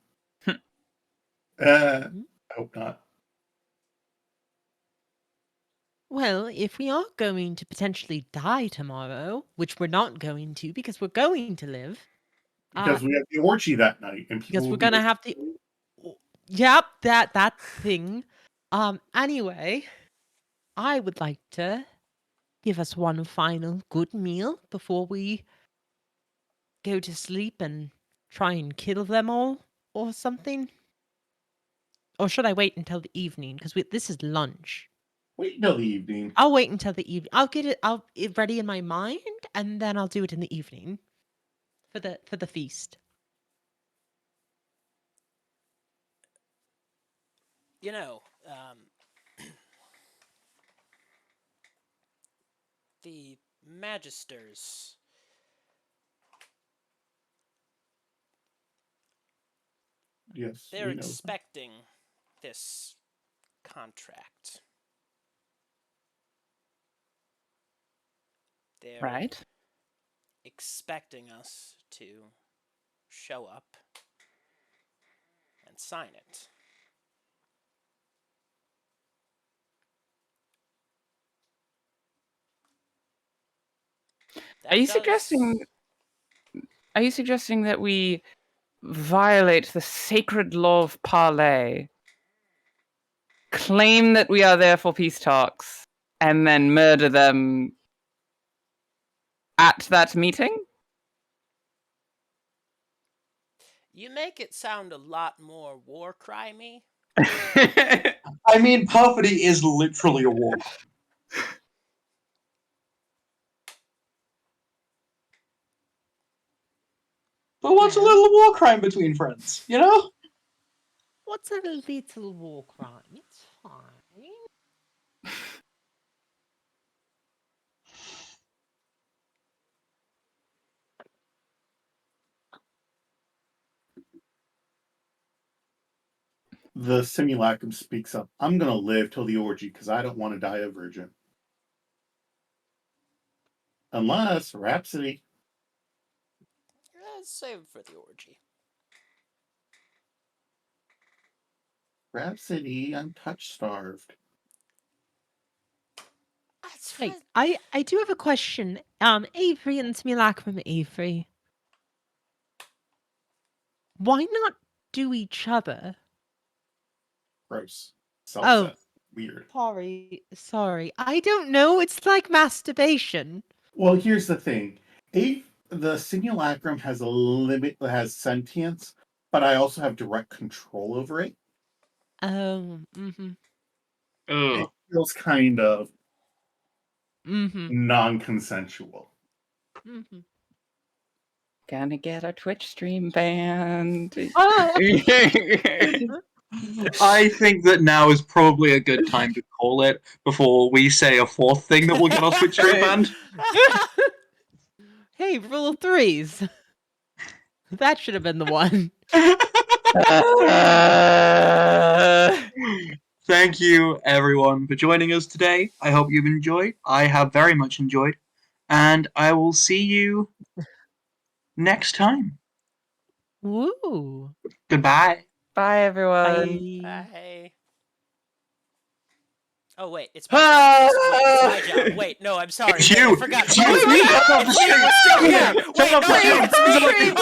I hope not. Well, if we are going to potentially die tomorrow, which we're not going to because we're going to live. Because we have the orgy that night, and people Because will we're be gonna have to. Yep, that thing. Anyway, I would like to give us one final good meal before we go to sleep and try and kill them all or something. Or should I wait until the evening? Because this is lunch. wait until the evening. I'll wait until the evening. I'll get it ready in my mind, and then I'll do it in the evening for the feast. You know, the Magisters. Yes, They're we know. expecting this contract. They're Right? expecting us to show up and sign it. Are you suggesting that we violate the sacred law of parley, claim that we are there for peace talks, and then murder them at that meeting? You make it sound a lot more war crimey. I mean, perfidy is literally a war. But what's a little war crime between friends, you know? What's a little war crime? It's fine. The simulacrum speaks up. I'm gonna live till the orgy because I don't want to die a virgin. Unless Rhapsody. Save it for the orgy. Rhapsody, I'm touch starved. That's Hey, fine. I do have a question. Avery and Simulacrum Avery. Why not do each other? Gross. Self-set. Weird. Sorry. I don't know. It's like masturbation. Well, here's the thing. The simulacrum has a limit, has sentience, but I also have direct control over it. Mm-hmm. It feels kind of Mm-hmm. non-consensual. Mm-hmm. Gonna get a Twitch stream banned. I think that now is probably a good time to call it before we say a fourth thing that will get our Twitch stream banned. Hey, rule of threes. That should have been the one. Thank you, everyone, for joining us today. I hope you've enjoyed. I have very much enjoyed. And I will see you next time. Woo. Goodbye. Bye, everyone. Bye. Bye. Oh wait, it's my job. It's my job. Wait, no, I'm sorry. It's Wait, you. I forgot. It's you. Oh my God, Shut up the it's you. stream. We're still here. Shut Wait, up no, the wait, stream. it's me.